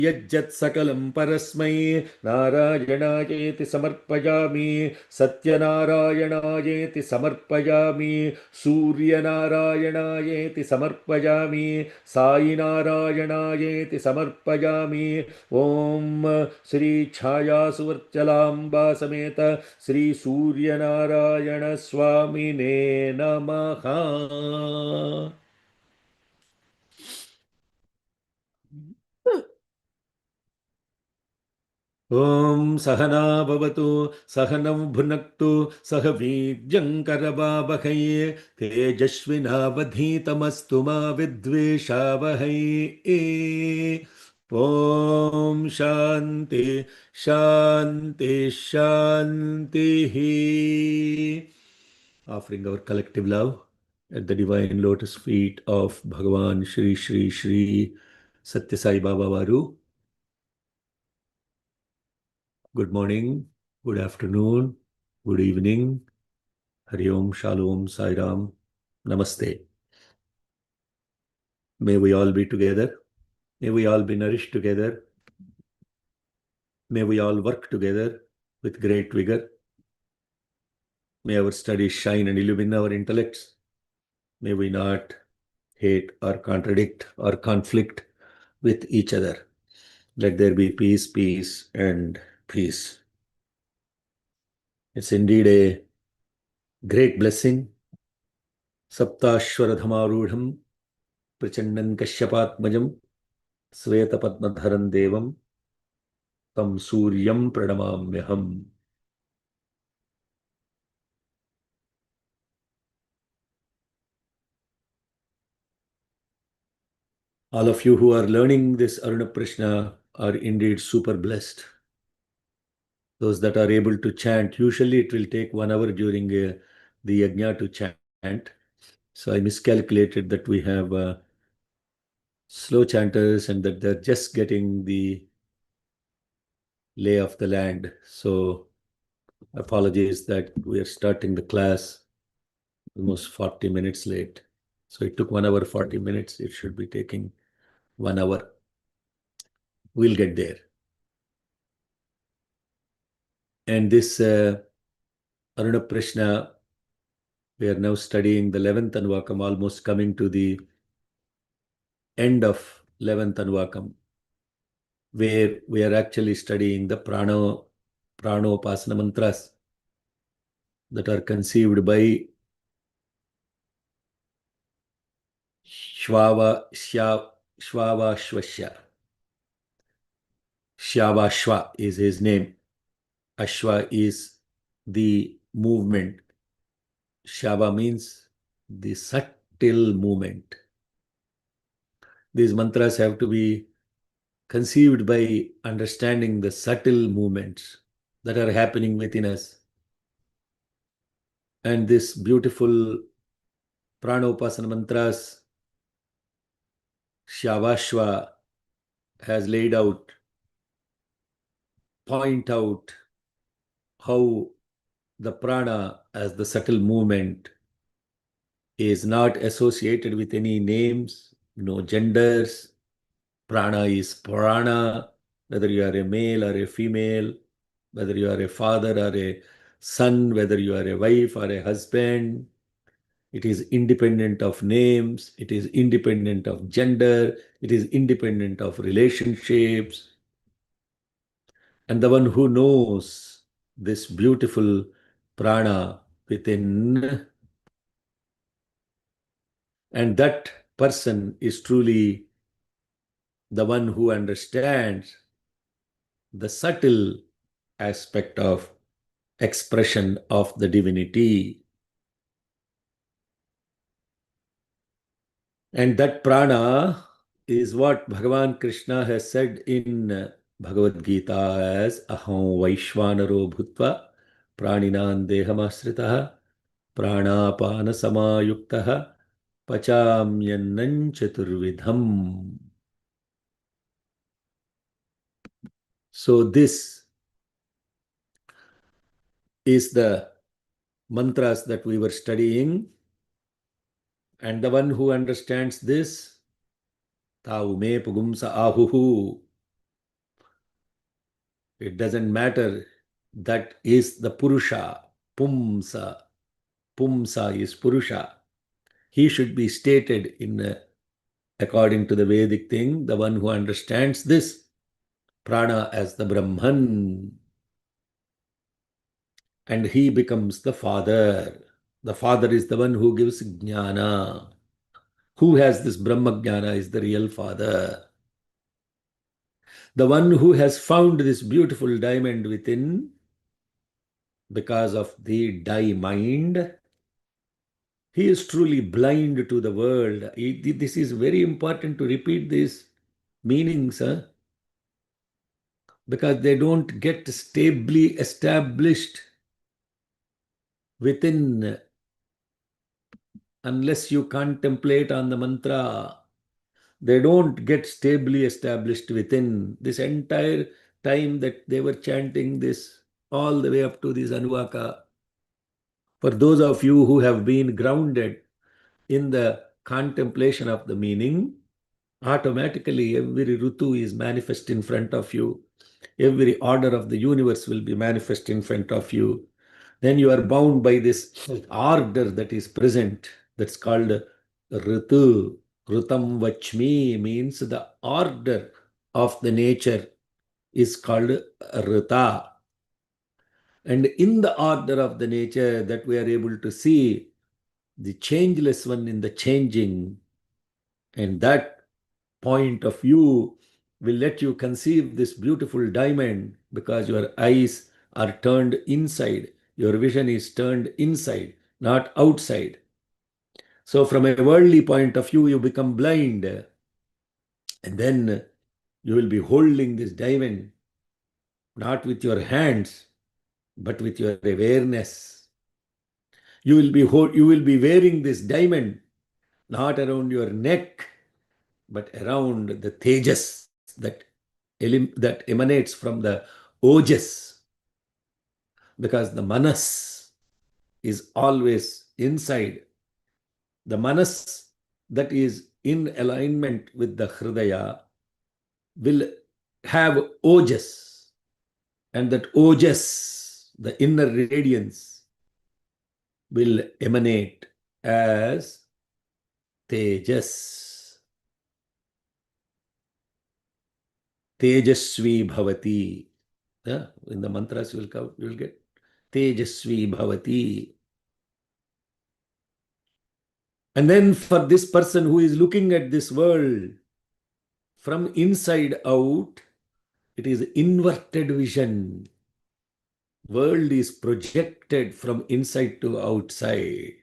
यज्जत् सकलं परस्मै नारायणायेति समर्पयामि सत्यनारायणायेति समर्पयामि सूर्यनारायणायेति समर्पयामि साईनारायणायेति समर्पयामि ॐ श्री छायासुवर्चलाम्बा समेत श्री सूर्यनारायण स्वामिने नमः। ॐ सहना भवतु सहनौ भुनक्तु सह वीर्यङ्करवावहै तेजस्विनावधीतमस्तु मा विद्वेषावहै। ॐ शान्ति शान्ति शान्तिः। Offering our collective love at the divine lotus feet of Bhagavan Shri Shri Shri Satya Sai Baba Varu. Good morning, good afternoon, good evening. Hari Om, Shalom, Sai Ram, Namaste. May we all be together. May we all be nourished together. May we all work together with great vigor. May our studies shine and illumine our intellects. May we not hate or contradict or conflict with each other. Let there be peace, peace, and peace. It's indeed a great blessing. Saptashwaradhamarudham Prachandan Kashyapatmajam Swetapadmadharan Devam Tam Suryam Pranamamyaham. All of you who are learning this Aruna Prashna are indeed super blessed. Those that are able to chant, usually it will take 1 hour during the yajna to chant. So I miscalculated that we have slow chanters and that they're just getting the lay of the land. So apologies that we are starting the class almost 40 minutes late. So it took 1 hour 40 minutes. It should be taking 1 hour. We'll get there. And this Aruna Prashna, we are now studying the 11th Anvakam, almost coming to the end of 11th Anvakam, where we are actually studying the Pranopasana mantras that are conceived by Shvavashvasya. Shyavashva is his name. Ashwa is the movement. Shava means the subtle movement. These mantras have to be conceived by understanding the subtle movements that are happening within us. And this beautiful Pranopasana mantras, Shyavashva has laid out, point out how the prana as the subtle movement is not associated with any names, no genders. Prana is prana, whether you are a male or a female, whether you are a father or a son, whether you are a wife or a husband. It is independent of names, it is independent of gender, it is independent of relationships. And the one who knows this beautiful prana within, and that person is truly the one who understands the subtle aspect of expression of the divinity. And that prana is what Bhagavan Krishna has said in Bhagavad Gita as Aham Vaishvanaro Bhutva Praninan Dehamasritaha Pranapana Samayuktaha Pachamyannan Chaturvidham. So this is the mantras that we were studying, and the one who understands this, Taume Pugumsa Ahuhu, It doesn't matter. That is the Purusha. Pumsa. Pumsa is Purusha. He should be stated in according to the Vedic thing, the one who understands this prana as the Brahman, and he becomes the father. The father is the one who gives jnana. Who has this Brahma jnana is the real father. The one who has found this beautiful diamond within because of the die mind, he is truly blind to the world. This is very important to repeat these meanings, huh? Because they don't get stably established within unless you contemplate on the mantra. They don't get stably established within. This entire time that they were chanting this, all the way up to this Anuvaka, for those of you who have been grounded in the contemplation of the meaning, automatically every Rutu is manifest in front of you. Every order of the universe will be manifest in front of you. Then you are bound by this order that is present. That's called Ritu. Rutam Vachmi means the order of the nature is called Rita. And in the order of the nature that we are able to see the changeless one in the changing, and that point of view will let you conceive this beautiful diamond because your eyes are turned inside. Your vision is turned inside, not outside. So, from a worldly point of view, you become blind, and then you will be holding this diamond not with your hands but with your awareness. You will be wearing this diamond not around your neck but around the tejas that emanates from the ojas, because the manas is always inside. The manas that is in alignment with the hridaya will have ojas, and that ojas, the inner radiance, will emanate as tejas. Tejasvi bhavati. Yeah, in the mantras you will get Tejasvi bhavati. And then for this person who is looking at this world from inside out, it is inverted vision. World is projected from inside to outside.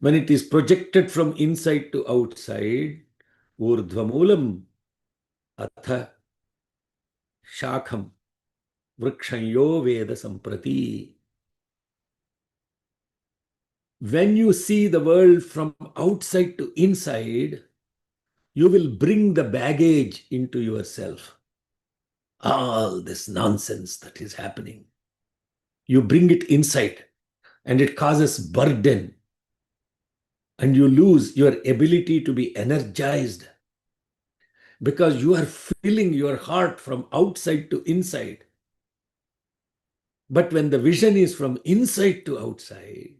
When it is projected from inside to outside, urdhvamulam atha shakham vrikshayo veda samprati. When you see the world from outside to inside, you will bring the baggage into yourself. All this nonsense that is happening, you bring it inside and it causes burden, and you lose your ability to be energized because you are filling your heart from outside to inside. But when the vision is from inside to outside,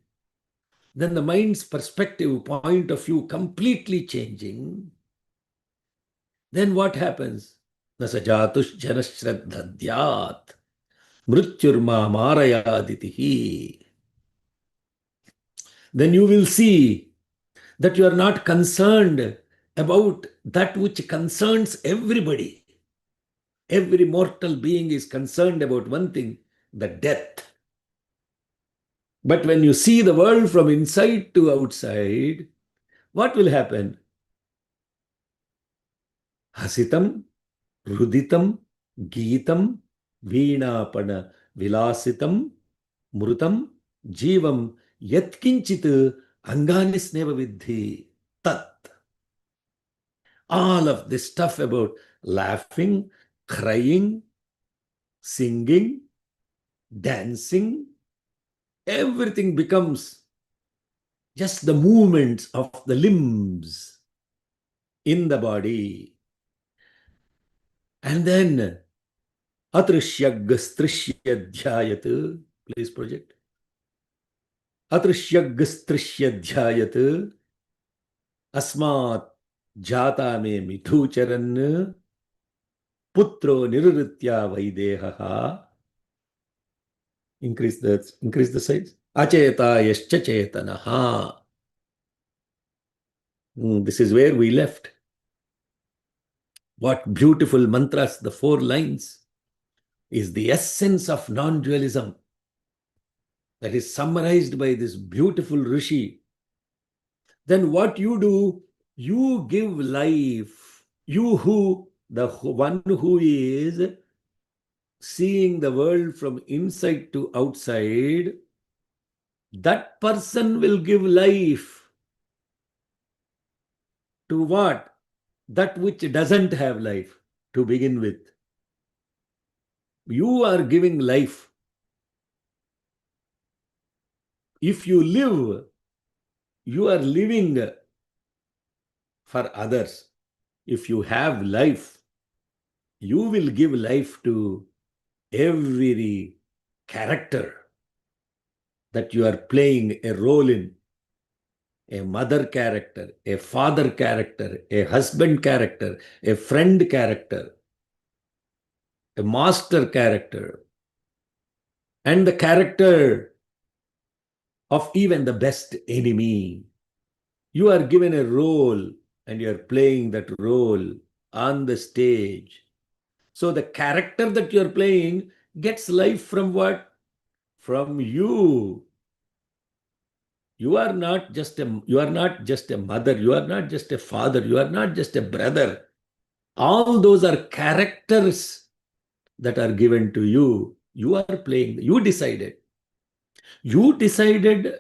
then the mind's perspective, point of view completely changing. Then what happens? Nasajatush janashraddhadyat mrityurma marayaditihi. Then you will see that you are not concerned about that which concerns everybody. Every mortal being is concerned about one thing, the death. But when you see the world from inside to outside, what will happen? Hasitam, ruditam, geetam, veenapana vilasitam, mrutam, jivam, yatkinchit anganisneva vidhi tat. All of this stuff about laughing, crying, singing, dancing, everything becomes just the movements of the limbs in the body. And then Atrishyagastrishyadhyayat. Please project. Atrishyagastrishyadhyayat. Asmat jata me mithucharan putro nirritya vaideha. Increase the size. Acheta yascha chetanaha. This is where we left. What beautiful mantras, the 4 lines is the essence of non-dualism that is summarized by this beautiful rishi. Then what you do, you give life. The one who is seeing the world from inside to outside, that person will give life to what? That which doesn't have life to begin with. You are giving life. If you live, you are living for others. If you have life, you will give life to every character that you are playing a role in. A mother character, a father character, a husband character, a friend character, a master character, and the character of even the best enemy. You are given a role and you are playing that role on the stage. So the character that you are playing gets life from what? From you. You are not just a mother, you are not just a father, you are not just a brother. All those are characters that are given to you. You are playing, you decided. You decided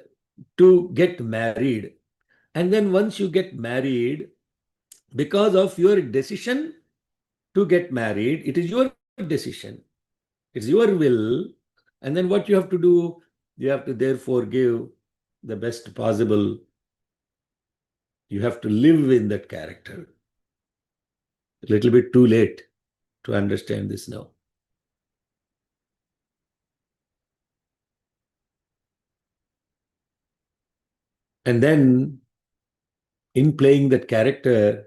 to get married. And then once you get married, because of your decision to get married, it is your decision, it's your will. And then what you have to do, you have to therefore give the best possible. You have to live in that character. A little bit too late to understand this now. And then in playing that character,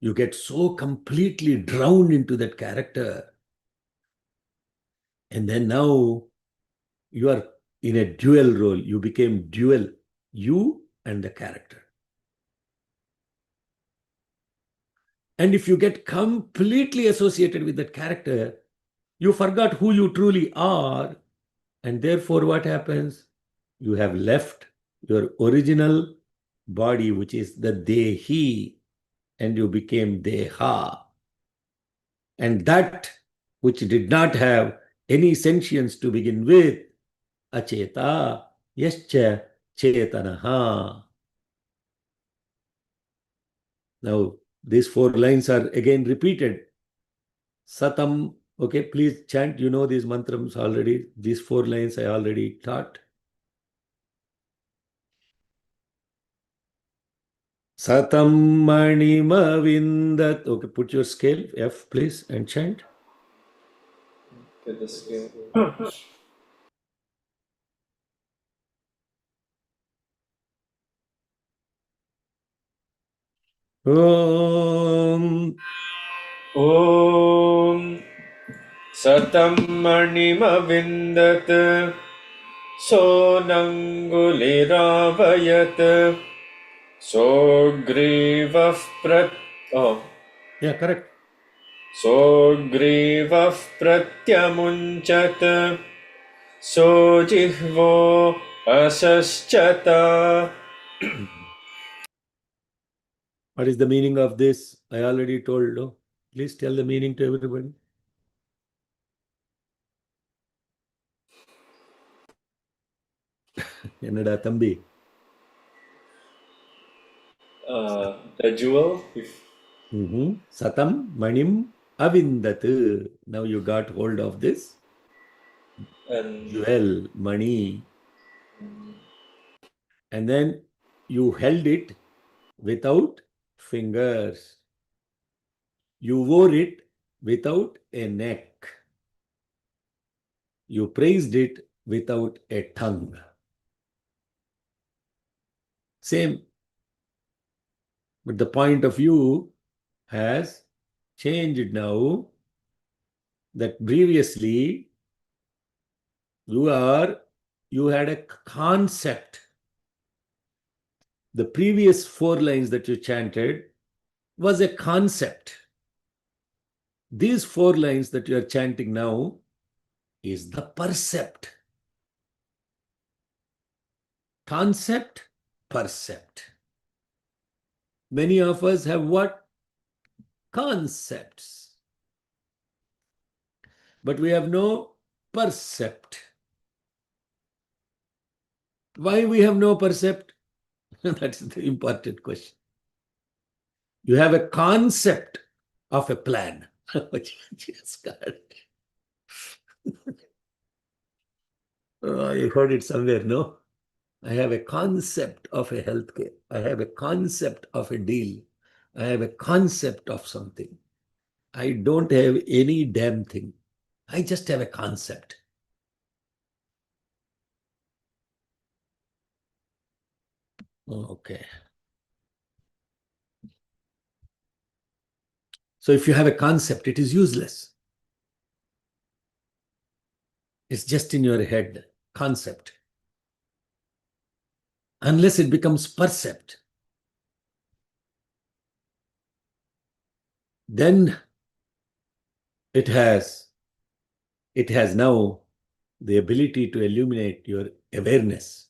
you get so completely drowned into that character. And then now you are in a dual role. You became dual, you and the character. And if you get completely associated with that character, you forgot who you truly are. And therefore, what happens? You have left your original body, which is the Dehi, and you became Deha. And that which did not have any sentience to begin with, Acheta, Yascha, Chetanaha. Now, these 4 lines are again repeated. Satam, okay, please chant. You know these mantras already. These 4 lines I already taught. Satam manima vindat. Okay, put your scale, F, please, and chant. Get the scale. Om. Om Satam Manimavindat Sonanguliravayat Sogrivah Prat Oh Yeah, correct. Sogrivah Pratyamunchat Sojihvo Asaschata. What is the meaning of this? I already told. No? Please tell the meaning to everybody. Enada Tambi. The jewel, if Satam manim avindat. Now you got hold of this and jewel, money, and then you held it without fingers. You wore it without a neck. You praised it without a tongue. Same, but the point of view has changed now, that previously you had a concept. The previous 4 lines that you chanted was a concept. These 4 lines that you are chanting now is the percept. Concept, percept. Many of us have what? Concepts. But we have no percept. Why we have no percept? That's the important question. You have a concept of a plan. Just got it. You heard it somewhere, no? I have a concept of a healthcare. I have a concept of a deal. I have a concept of something. I don't have any damn thing. I just have a concept. Okay. So if you have a concept, it is useless. It's just in your head, concept. Unless it becomes percept. Then it has now the ability to illuminate your awareness.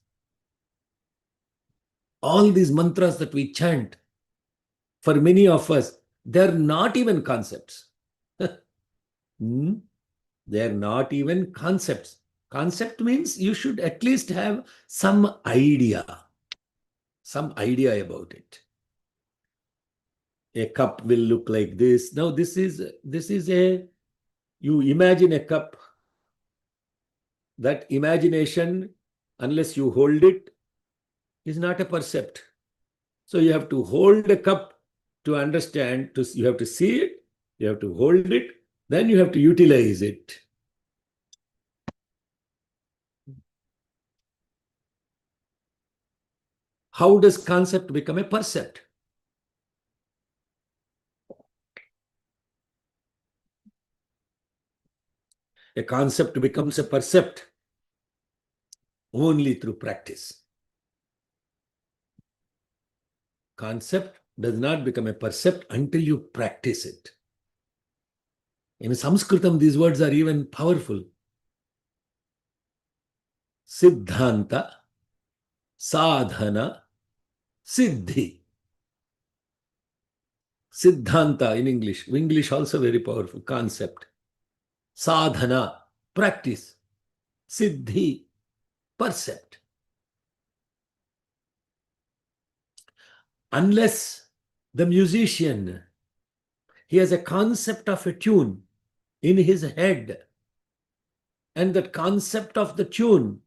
All these mantras that we chant, for many of us, they're not even concepts. They're not even concepts. Concept means you should at least have some idea about it. A cup will look like this. Now this is you imagine a cup. That imagination, unless you hold it, is not a percept. So you have to hold a cup to understand. You have to see it, you have to hold it, then you have to utilize it. How does concept become a percept? A concept becomes a percept only through practice. Concept does not become a percept until you practice it. In Sanskritam, these words are even powerful. Siddhanta, sadhana, siddhi. Siddhanta in English. English also very powerful concept. Sadhana, practice. Siddhi, percept. Unless the musician, he has a concept of a tune in his head, and that concept of the tune,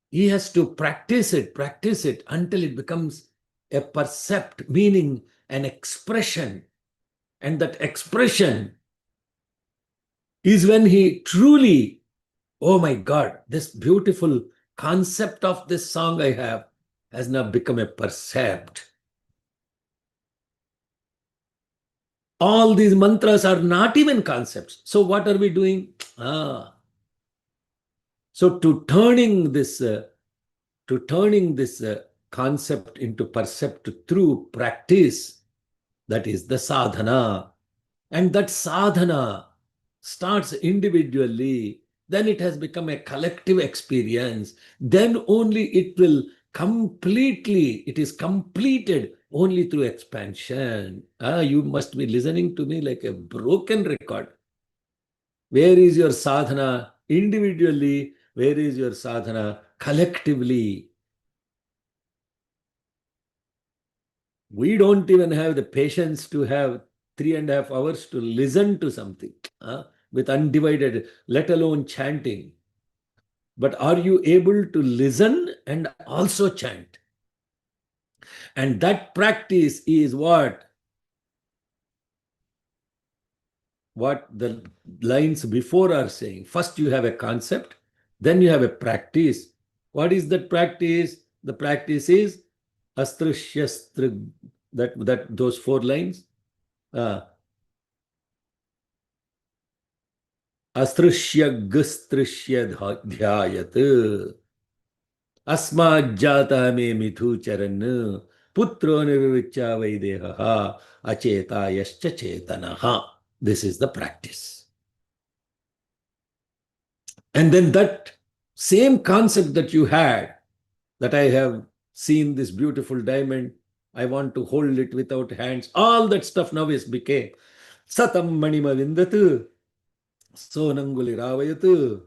he has to practice it until it becomes a percept, meaning an expression. And that expression is when he truly, oh my God, this beautiful concept of this song I have has now become a percept. All these mantras are not even concepts. So what are we doing? So to turning this concept into percept through practice, that is the sadhana. And that sadhana starts individually, then it has become a collective experience. Then only it is completed only through expansion. You must be listening to me like a broken record. Where is your sadhana individually? Where is your sadhana collectively? We don't even have the patience to have 3.5 hours to listen to something with undivided, let alone chanting. But are you able to listen and also chant? And that practice is what? what the lines before are saying. First, you have a concept, then you have a practice. What is that practice? The practice is astrushyastri, that those four lines. Uh, Astrusya gstrusya dhyayat. अस्माज्जाता मे मिथुचरन् पुत्रो निर्विच्चा वैदेहः अचेता यश्च चेतनः. This is the practice. And then that same concept that you had, that I have seen this beautiful diamond, I want to hold it without hands, all that stuff now is became satam manima vindatu, sonanguli ravayatu,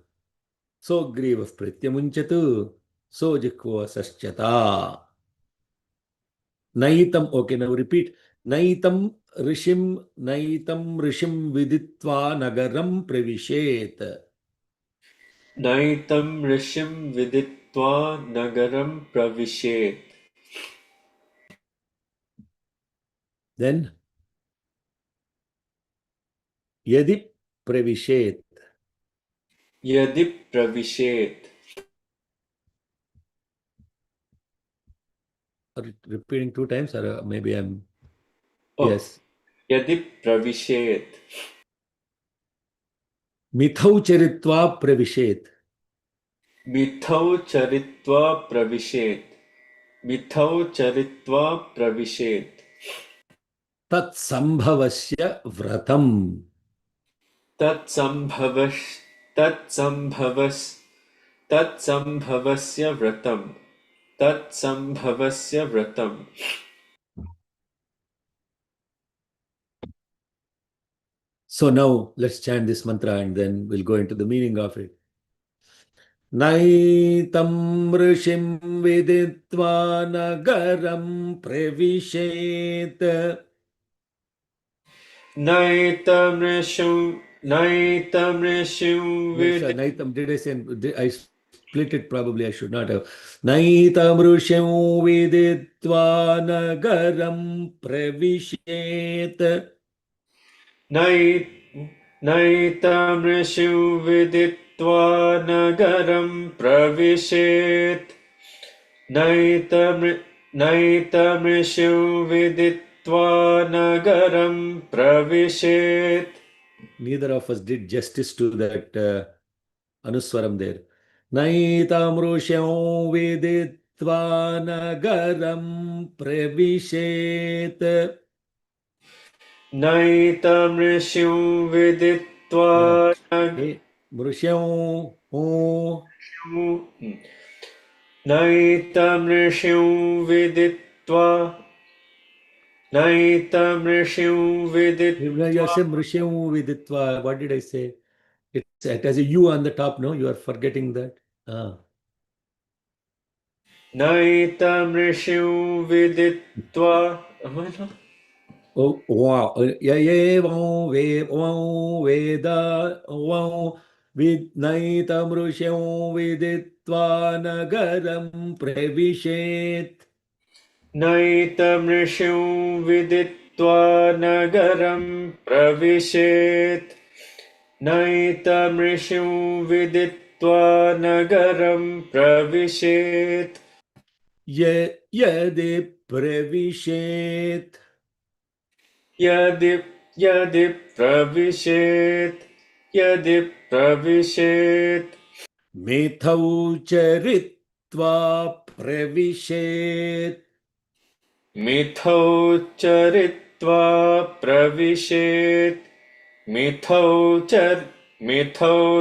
so griva prityamunchatu, so jikva saschata. Naitam, okay, now repeat. Naitam rishim viditva nagaram pravishet. नैतं ऋषिं विदित्वा नगरं प्रविशेत्. Then yadi pravishet. यदि प्रविशेत्. Repeating two times, or maybe I'm. Oh, Yes. यदि प्रविशेत्. Mithau charitva pravishet. मिथौ चरित्वा प्रविशेत्. मिथौ चरित्वा प्रविशेत्. Tat sambhavasya vratam. तत्सम्भवस् तत्सम्भवस् तत्सम्भवस्य व्रतम्. तत्सम्भवस्य व्रतम्. So now let's chant this mantra and then we'll go into the meaning of it. Naitam rishim viditva nagaram pravishet. नैतमृषु Naitam, did I say? I split it? Probably I should not have. Naitam rusham viditva nagaram pravishet. नैतमृषु विदित्वा नगरं प्रविशेत्. नैतमृषु विदित्वा नगरं प्रविशेत्. Neither of us did justice to that anuswaram there. Naitam rusham viditva nagaram pravishet. नैतमृषु विदित्वा Yeah. Mrusham. नैतमृषु विदित्वा नैतमृषु विदित्वा. Viditva. What did I say? It has a U on the top, no? You are forgetting that. नैतमृषु विदित्वा. Am I not? Oh, wow. Veda vidnaitam rusham viditva nagaram pravishet. नैतमृषु विदित्वा नगरं प्रविशेत्. नैतमृषु विदित्वा नगरं प्रविशेत्. Yadi pravishet. यदि यदि प्रविशेत्. यदि प्रविशेत्. Mithau charitva pravishet. मिथौ चरित्वा प्रविशेत्. मिथौ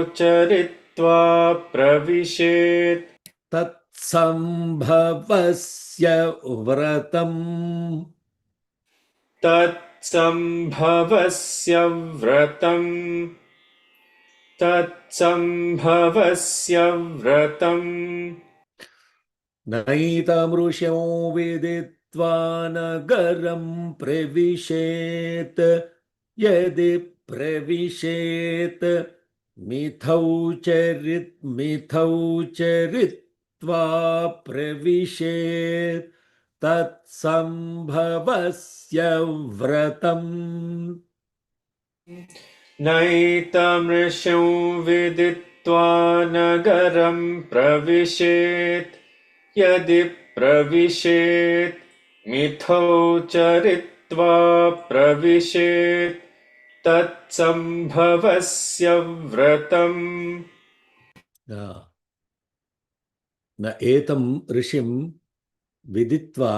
चरित्वा प्रविशेत्. तत्सम्भवस्य व्रतम्. तत्सम्भवस्य व्रतम्. तत्सम्भवस्य व्रतम्. नैतामृषं विदित्वा नगरं प्रविशेत्. यदि प्रविशेत् मिथौ चरित्वा प्रविशेत् तत्सम्भवस्य व्रतम्. नैतमृषं विदित्वा नगरं प्रविशेत् यदि प्रविशेत् मिथौ चरित्वा प्रविशेत् तत्सम्भवस्य व्रतम् न एतं ऋषिं विदित्वा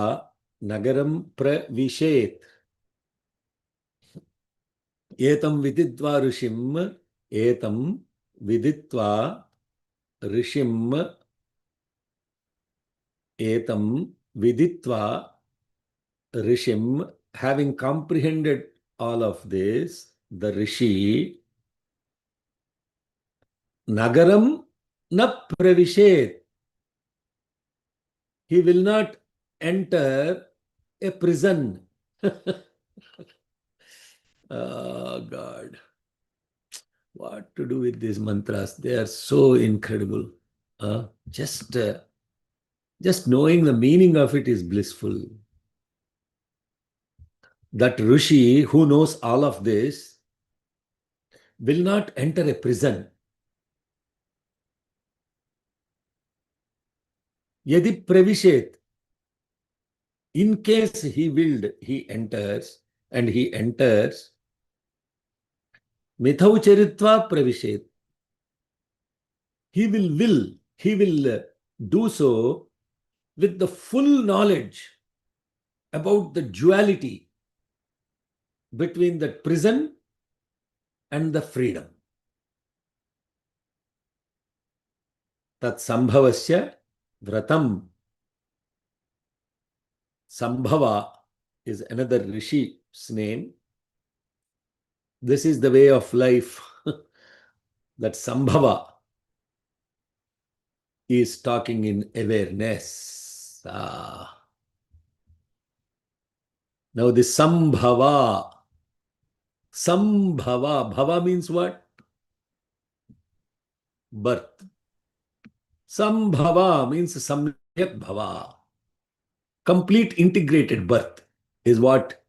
नगरं प्रविशेत् एतं विदित्वा ऋषिं एतं विदित्वा ऋषिं एतं विदित्वा rishim, having comprehended all of this, the rishi, nagaram na pravishet. He will not enter a prison. Oh God. What to do with these mantras? They are so incredible. Just knowing the meaning of it is blissful. That rishi who knows all of this will not enter a prison. Yadi pravishet. In case he willed, he enters, and he enters, mithau charitva pravishet. He will do so with the full knowledge about the duality between the prison and the freedom. Tat sambhavasya vratam. Sambhava is another rishi's name. This is the way of life that Sambhava is talking in awareness. Now the Sambhava. Sambhava. Bhava means what? Birth. Sambhava means Samyak Bhava. Complete integrated birth is what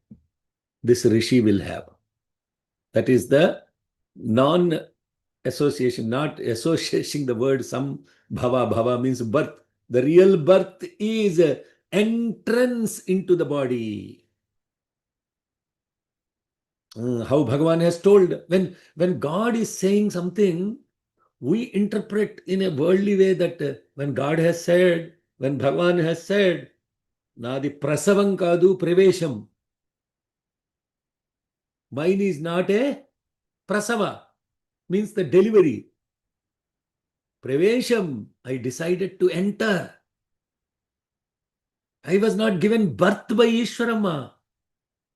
this rishi will have. That is the non-association, not associating the word Sambhava. Bhava means birth. The real birth is entrance into the body. How Bhagavan has told, when God is saying something, we interpret in a worldly way that when God has said, when Bhagavan has said, Nadi prasavam kadu pravesham. Mine is not a prasava, means the delivery. Pravesham, I decided to enter. I was not given birth by Ishwarama.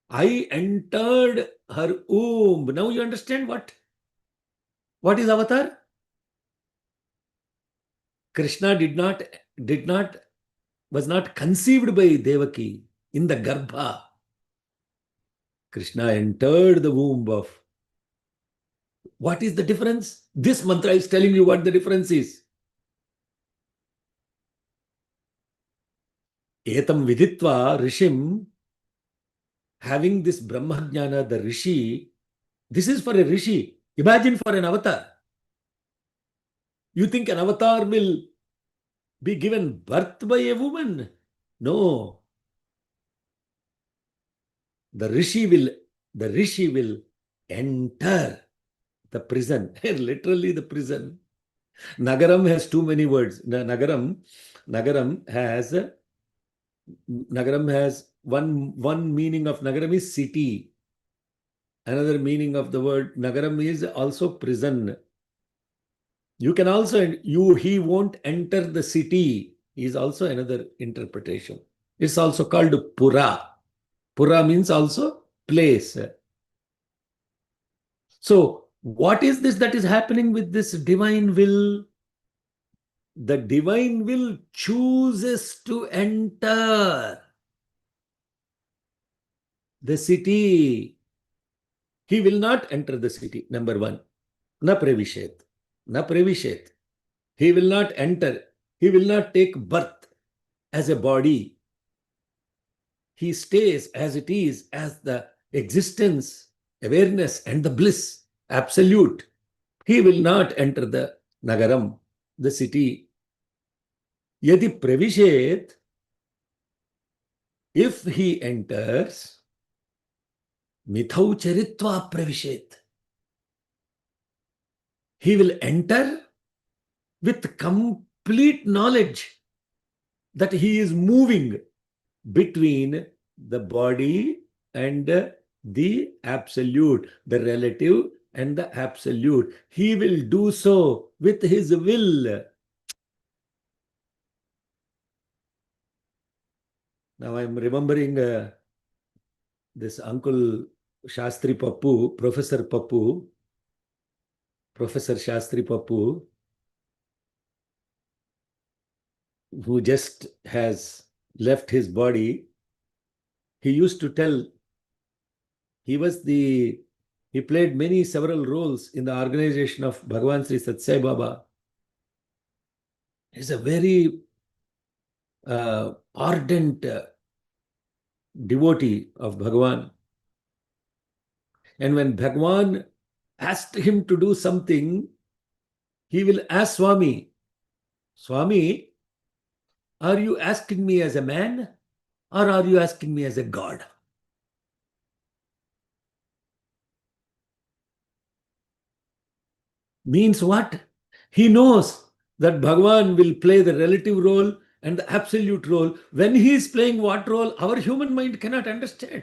I entered her womb. Now you understand what is avatar? Krishna was not conceived by Devaki in the Garbha. Krishna entered the womb of. What is the difference? This mantra is telling you what the difference is. Etam viditva rishim, having this Brahmajnana, the rishi, this is for a rishi. Imagine for an avatar. You think an avatar will be given birth by a woman? No. The rishi will enter the prison. Literally the prison. Nagaram has too many words. Nagaram has one meaning of Nagaram is city. Another meaning of the word Nagaram is also prison. You can also, he won't enter the city is also another interpretation. It's also called Pura. Pura means also place. So, what is this that is happening with this divine will? The divine will chooses to enter the city. He will not enter the city, number one. Na pravishet. Na pravishet. He will not enter. He will not take birth as a body. He stays as it is, as the existence, awareness, and the bliss absolute, he will not enter the nagaram, the city. Yadi pravishet, if he enters, mithau charitva pravishet. He will enter with complete knowledge that he is moving between the body and the absolute, the relative and the absolute. He will do so with his will. Now I'm remembering this uncle Shastri Pappu, Professor Pappu, Professor Shastri Pappu, who just has left his body. He used to tell, he was the, he played several roles in the organization of Bhagavan Sri Satsai Baba. He's a very ardent devotee of Bhagavan. And when Bhagavan asked him to do something, he will ask Swami, Swami, are you asking me as a man or are you asking me as a god? Means what? He knows that Bhagavan will play the relative role and the absolute role. When he is playing what role, our human mind cannot understand.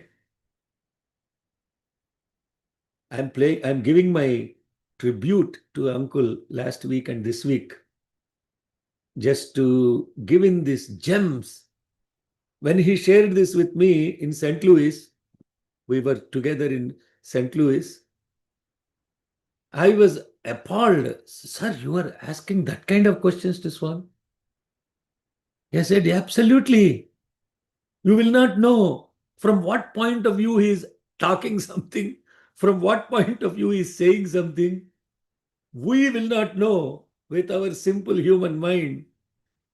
I'm giving my tribute to Uncle last week and this week, just to give in these gems. When he shared this with me in St. Louis, we were together in St. Louis, I was appalled. Sir, you are asking that kind of questions to Swan? I said, absolutely. You will not know from what point of view he is talking something, from what point of view he is saying something. We will not know with our simple human mind.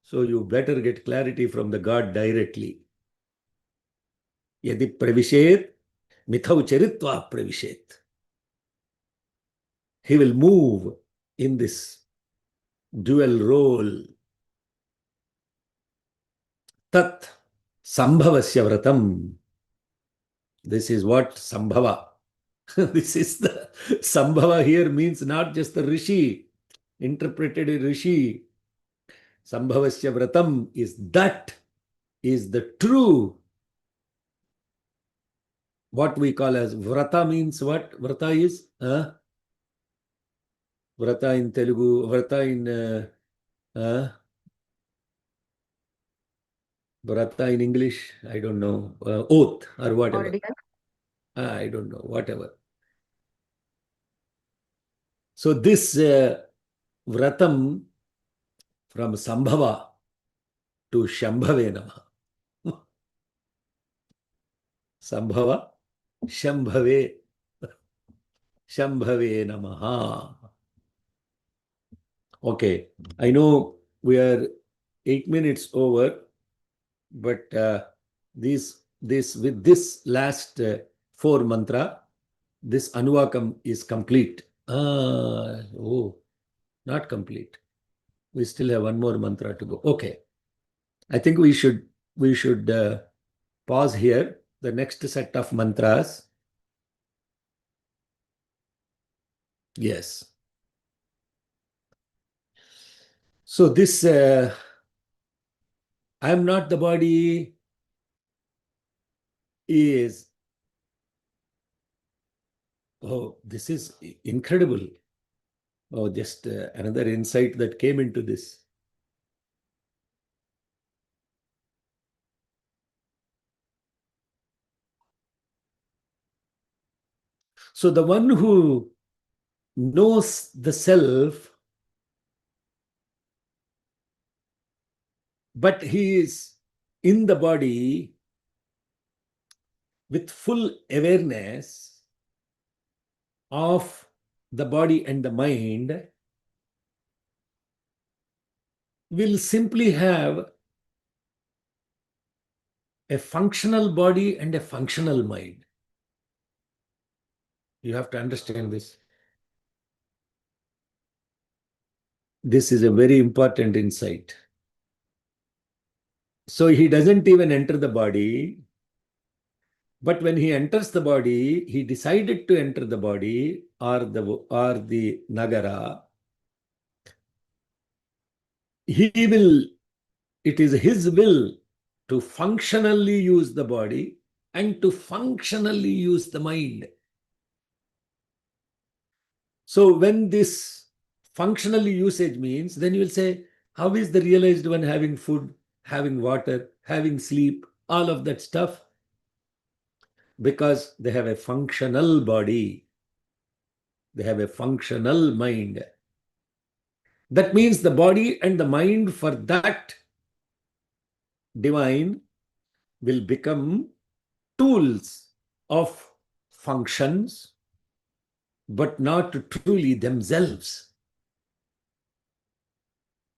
So you better get clarity from the God directly. Yadi pravishet, mithau charitva pravishet. He will move in this dual role. Tat sambhavasya vratam. This is what sambhava. This is the sambhava here means not just the rishi, interpreted rishi. Sambhavasya vratam is that, is the true, what we call as vrata means what? Vrata is? Vrata in Telugu, vrata in vrata in English, I don't know, oath or whatever. I don't know, whatever. So this vratam from Sambhava to Shambhave Namaha. Sambhava, Shambhave, Shambhave Namaha. Okay, I know we are 8 minutes over, but with this last 4 mantra, this Anuvakam is complete. Oh, not complete. We still have one more mantra to go. Okay, I think we should pause here. The next set of mantras. Yes. So this I am not the body is, oh, this is incredible. Oh, just another insight that came into this. So the one who knows the self, but he is in the body with full awareness of the body and the mind, will simply have a functional body and a functional mind. You have to understand this. This is a very important insight. So he doesn't even enter the body, but when he enters the body, he decided to enter the body or the nagara. He will, it is his will to functionally use the body and to functionally use the mind. So when this functionally usage means, then you will say, how is the realized one having food, having water, having sleep, all of that stuff? Because they have a functional body, they have a functional mind. That means the body and the mind for that divine will become tools of functions, but not truly themselves.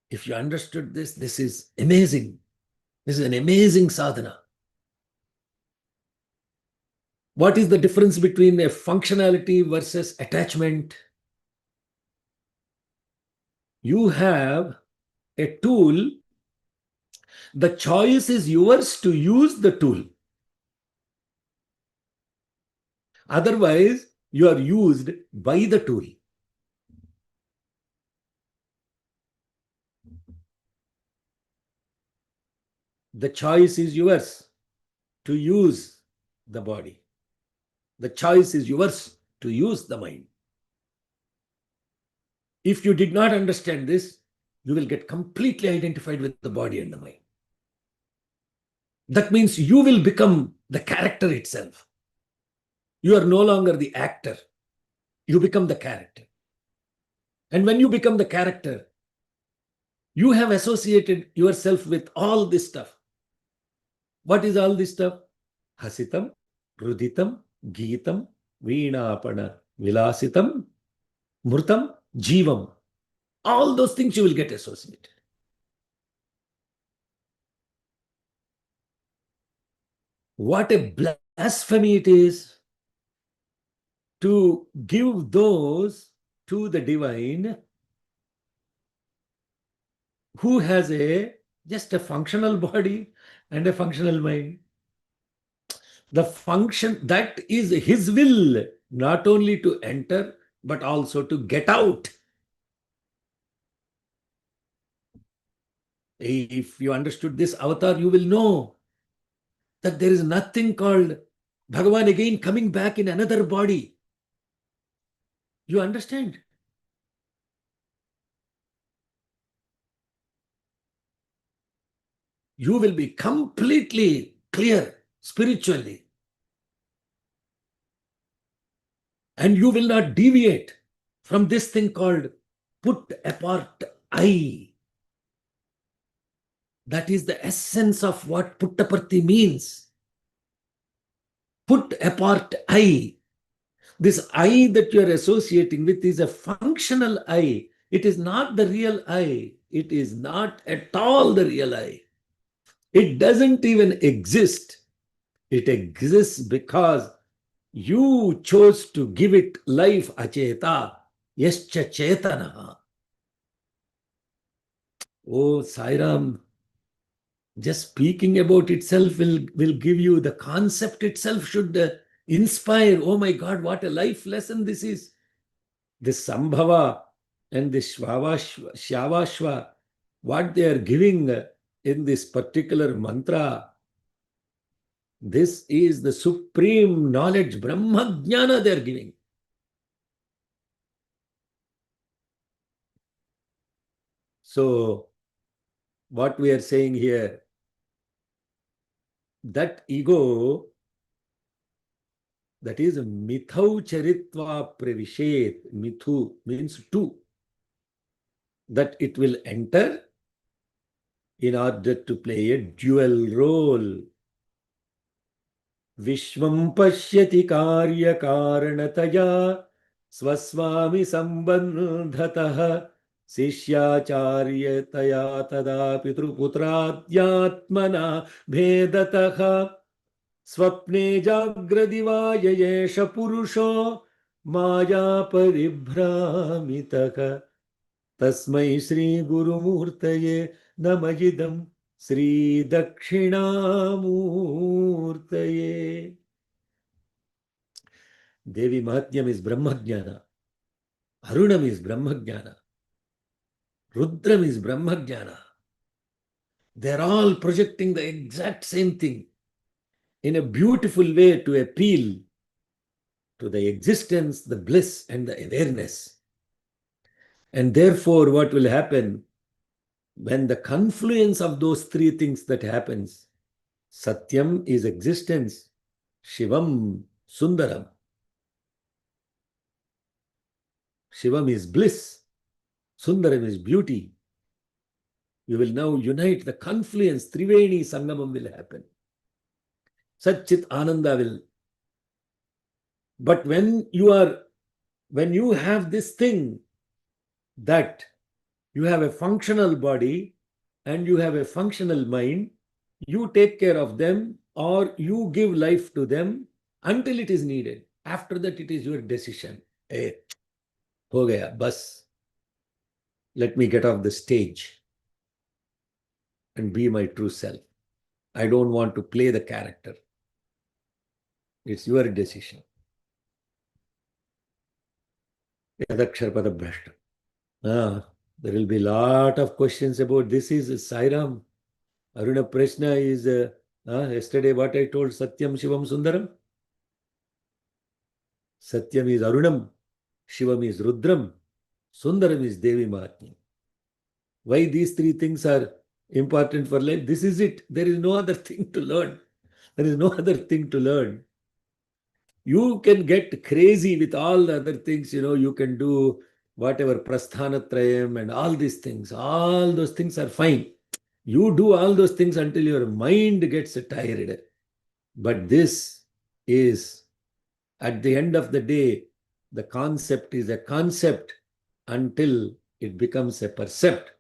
If you understood this, this is amazing. This is an amazing sadhana. What is the difference between a functionality versus attachment? You have a tool, the choice is yours to use the tool. Otherwise, you are used by the tool. The choice is yours to use the body. The choice is yours to use the mind. If you did not understand this, you will get completely identified with the body and the mind. That means you will become the character itself. You are no longer the actor. You become the character. And when you become the character, you have associated yourself with all this stuff. What is all this stuff? Hasitam, Ruditam, Geetam, Veenapana, Vilasitam, Murtam, Jivam. All those things you will get associated. What a blasphemy it is to give those to the divine who has just a functional body and a functional mind. The function, that is his will, not only to enter, but also to get out. If you understood this avatar, you will know that there is nothing called Bhagavan again coming back in another body. You understand? You will be completely clear spiritually. And you will not deviate from this thing called put apart I. That is the essence of what Puttaparthi means. Put apart I. This I that you are associating with is a functional I. It is not the real I. It is not at all the real I. It doesn't even exist. It exists because you chose to give it life, acheta, yascha chetana. Oh, Sairam, just speaking about itself will give you the concept itself should inspire. Oh my God, what a life lesson this is. This Sambhava and this Shavashva, what they are giving in this particular mantra, this is the supreme knowledge, Brahma Jnana they are giving. So, what we are saying here, that ego, that is mithau charitva pravishet. Mithu means two. That it will enter in order to play a dual role. Vishvam pashyati karya karanataya swaswami sambandhatah शिष्याचार्यतया तदा पितृपुत्राद्यात्मना भेदतः स्वप्ने जाग्रदिवाय एष पुरुषो माया परिभ्रामितः. Tasmai Shri Guru Murtaye Namayidam Sri Dakshinamurtaye. Devi Mahatyam is Brahmajnana. Arunam is Brahmajnana. Rudram is Brahmajnana. They're all projecting the exact same thing in a beautiful way to appeal to the existence, the bliss, and the awareness. And therefore, what will happen when the confluence of those three things that happens? Satyam is existence, Shivam Sundaram. Shivam is bliss, Sundaram is beauty. You will now unite the confluence, Triveni Sangamam will happen. Satchit Ananda will. But when you have this thing that you have a functional body and you have a functional mind, you take care of them or you give life to them until it is needed. After that, it is your decision. Hey, ho gaya, bas. Let me get off the stage and be my true self. I don't want to play the character. It's your decision. Yadakshar pada bhrashta. There will be a lot of questions about this. Is Sairam. Aruna Prashna is yesterday what I told, Satyam Shivam Sundaram. Satyam is Arunam, Shivam is Rudram, Sundaram is Devi Mahatmya. Why these three things are important for life? This is it. There is no other thing to learn. There is no other thing to learn. You can get crazy with all the other things, you can do whatever Prasthanatrayam and all these things. All those things are fine. You do all those things until your mind gets tired. But this is, at the end of the day, the concept is a concept until it becomes a percept.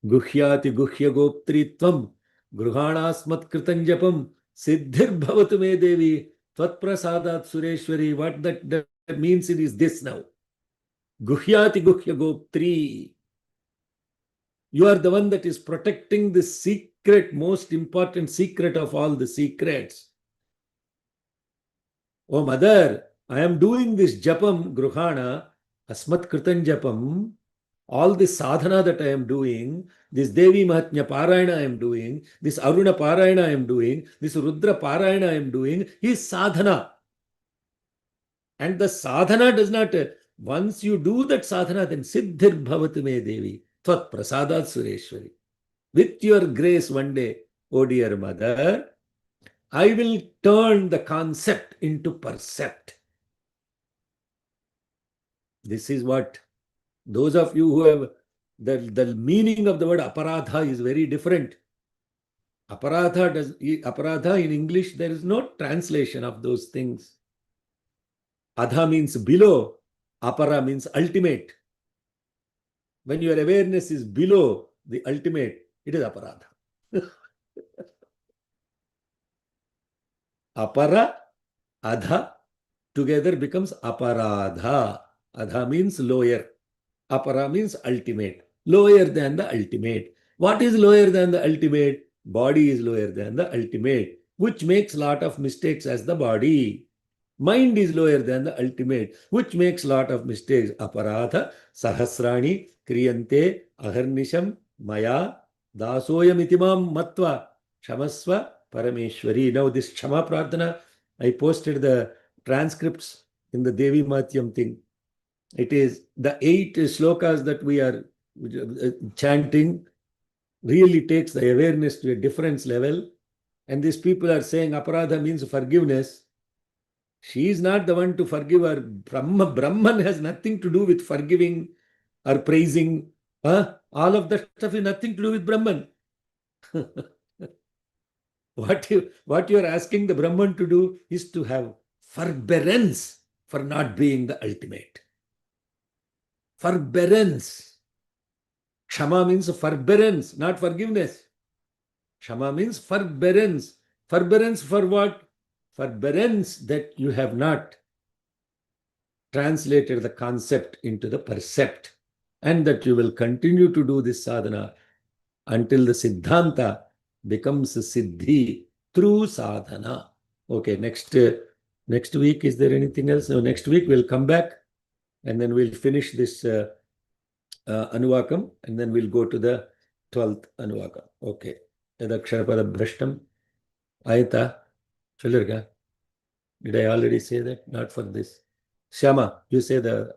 Guhyati guhya goptritvam gruhanasmat kritanjapam siddhir bhavatu me devi tvat prasadat sureshwari. What that means is this now. Guhyati guhya goptri. You are the one that is protecting the secret, most important secret of all the secrets. Oh mother, I am doing this japam, gruhana, asmat kritan japam, all this sadhana that I am doing, this Devi Mahatmya Parayana I am doing, this Aruna Parayana I am doing, this Rudra Parayana I am doing, is sadhana. And the sadhana does not, once you do that sadhana, then Siddhir Bhavatu Me Devi, Tvat Prasadat Sureshwari. With your grace one day, oh dear mother, I will turn the concept into percept. This is what those of you who have the meaning of the word aparadha is very different. Aparadha in English, there is no translation of those things. Adha means below, apara means ultimate. When your awareness is below the ultimate, it is aparadha. Apara, adha together becomes aparadha. Adha means lower. Apara means ultimate. Lower than the ultimate. What is lower than the ultimate? Body is lower than the ultimate, which makes lot of mistakes as the body. Mind is lower than the ultimate, which makes lot of mistakes. Aparadha sahasrani kriyante aharnisham maya dasoyam itimam matva kshamasva parameshwari. Now this Kshama Prarthana, I posted the transcripts in the Devi Matyam thing. It is the 8 shlokas that we are chanting really takes the awareness to a different level. And these people are saying aparadha means forgiveness. She is not the one to forgive her. Brahman has nothing to do with forgiving or praising. All of that stuff is nothing to do with Brahman. What you are asking the Brahman to do is to have forbearance for not being the ultimate. Forbearance. Kshama means forbearance, not forgiveness. Kshama means forbearance. Forbearance for what? Forbearance that you have not translated the concept into the percept. and that you will continue to do this sadhana until the Siddhanta becomes Siddhi through sadhana. Okay, next week, is there anything else? No, next week we'll come back and then we'll finish this Anuvakam and then we'll go to the 12th Anuvakam. Okay. Yadaksharpada Brashtam. Ayata. Chalirga. Did I already say that? Not for this. Shama, you say the.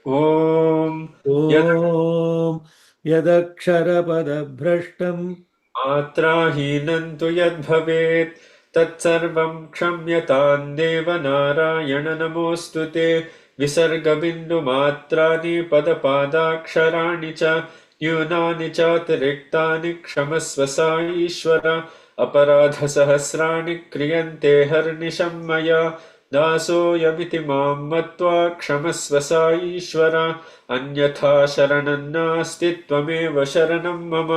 Om Om Yadaksharpada Brashtam. मात्राहीनं तु यद्भवेत् तत्सर्वं क्षम्यतां देव नारायण नमोऽस्तु ते विसर्गबिन्दुमात्राणि पदपादाक्षराणि च न्यूनानि चातिरिक्तानि क्षमस्व सा ईश्वर अपराधसहस्राणि क्रियन्ते हर्निशं मया दासोऽयमिति मां मत्वा क्षमस्व सा ईश्वर अन्यथा शरणं नास्ति त्वमेव शरणं मम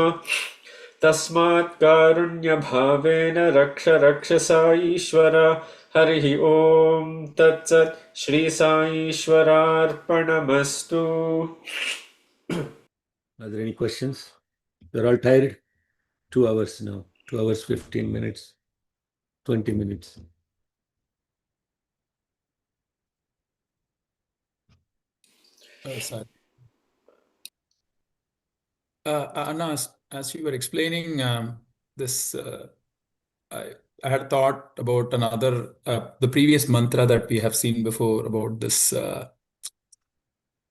तस्मात् कारुण्यभावेन रक्ष रक्ष सा ईश्वर हरिः ॐ तत्सत् Shri साईश्वरार्पणमस्तु. Are there any questions? You're all tired? 2 hours now. 2 hours, 15 minutes, 20 minutes. Sorry. Anna, as you were explaining this, I had thought about another, the previous mantra that we have seen before about this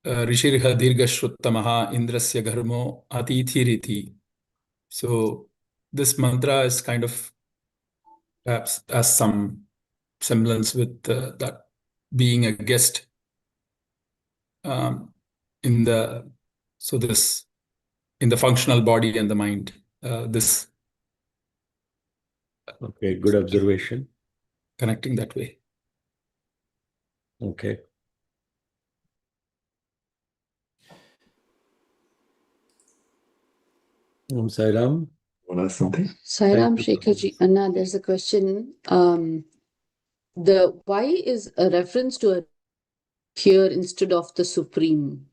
Rishirha Dirga Shruttamaha Indrasya Gharmo Atithiriti. So this mantra is kind of perhaps has some semblance with that being a guest in the functional body and the mind. This Okay, good observation. Connecting that way. Okay. Sai Ram. Want to ask something? Sairam Thank you. Shekharji, Anna, there's a question. The why is a reference to a here instead of the supreme?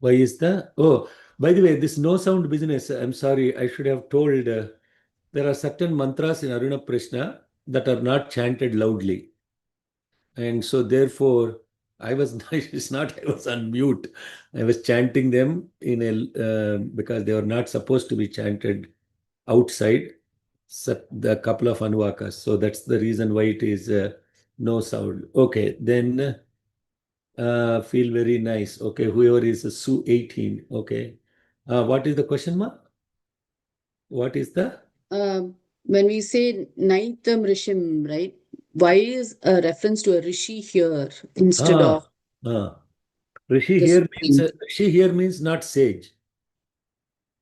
Why is that? Oh, by the way, this no sound business, I'm sorry, I should have told. There are certain mantras in Aruna Prashna that are not chanted loudly. And so therefore, it's not, I was on mute. I was chanting them in because they were not supposed to be chanted outside the couple of Anuvakas. So that's the reason why it is no sound. Okay, then feel very nice. Okay, whoever is a Su 18. Okay. What is the question, Ma? What is the? When we say Naitam Rishim, right? Why is a reference to a rishi here instead of Rishi the here means supreme? Rishi here means not sage.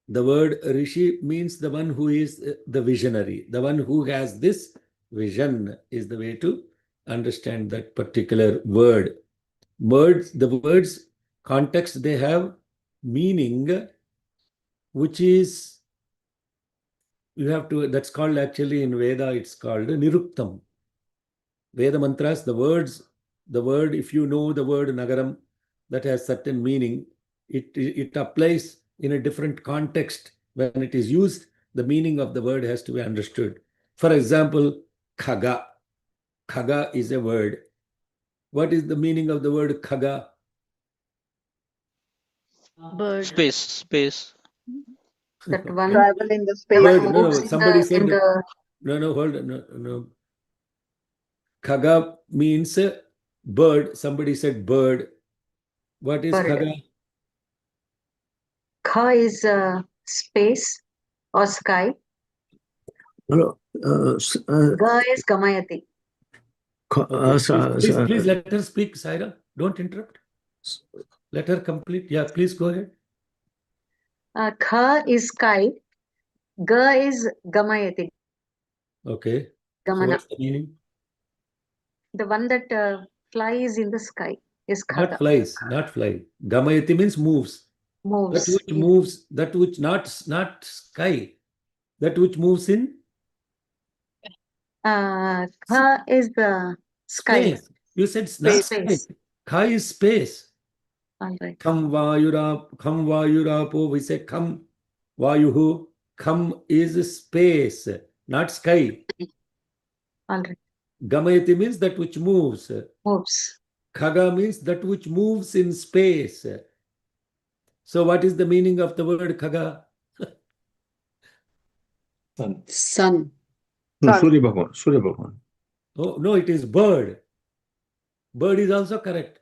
The word Rishi means the one who is the visionary. The one who has this vision is the way to understand that particular word. The words context, they have meaning, which is that's called actually in Veda, it's called Niruktam. Veda mantras, the word, if you know the word Nagaram, that has certain meaning, it applies in a different context. When it is used, the meaning of the word has to be understood. For example, Khaga. Khaga is a word. What is the meaning of the word Khaga? Bird. Space. That one Travel in the space. Bird. that No, moves somebody said in the no, hold on. No. Khaga means bird. Somebody said bird. What is bird. Khaga? Kha is space or sky. No, Ga is Gamayati. Please let her speak, Saira. Don't interrupt. Let her complete. Yeah, please go ahead. Kha is sky. Ga is Gamayati. Okay. So Gamana. what's the meaning? The one that flies in the sky is Not Khaga. flies, not fly. Gamayati means moves. Moves. That which moves, that which not sky, that which moves in Kha is the sky. space. You said not sky. Space. Kha is space. All right. Kham vayurapo. We say kham vayuhu. Kham is space, not sky. All right. Gamayati means that which moves. Moves. Khaga means that which moves in space. So what is the meaning of the word khaga? Sun. Sun. No, Sun. Surya Bhagavan. Surya Bhagavan. Oh, no, it is bird. Bird is also correct.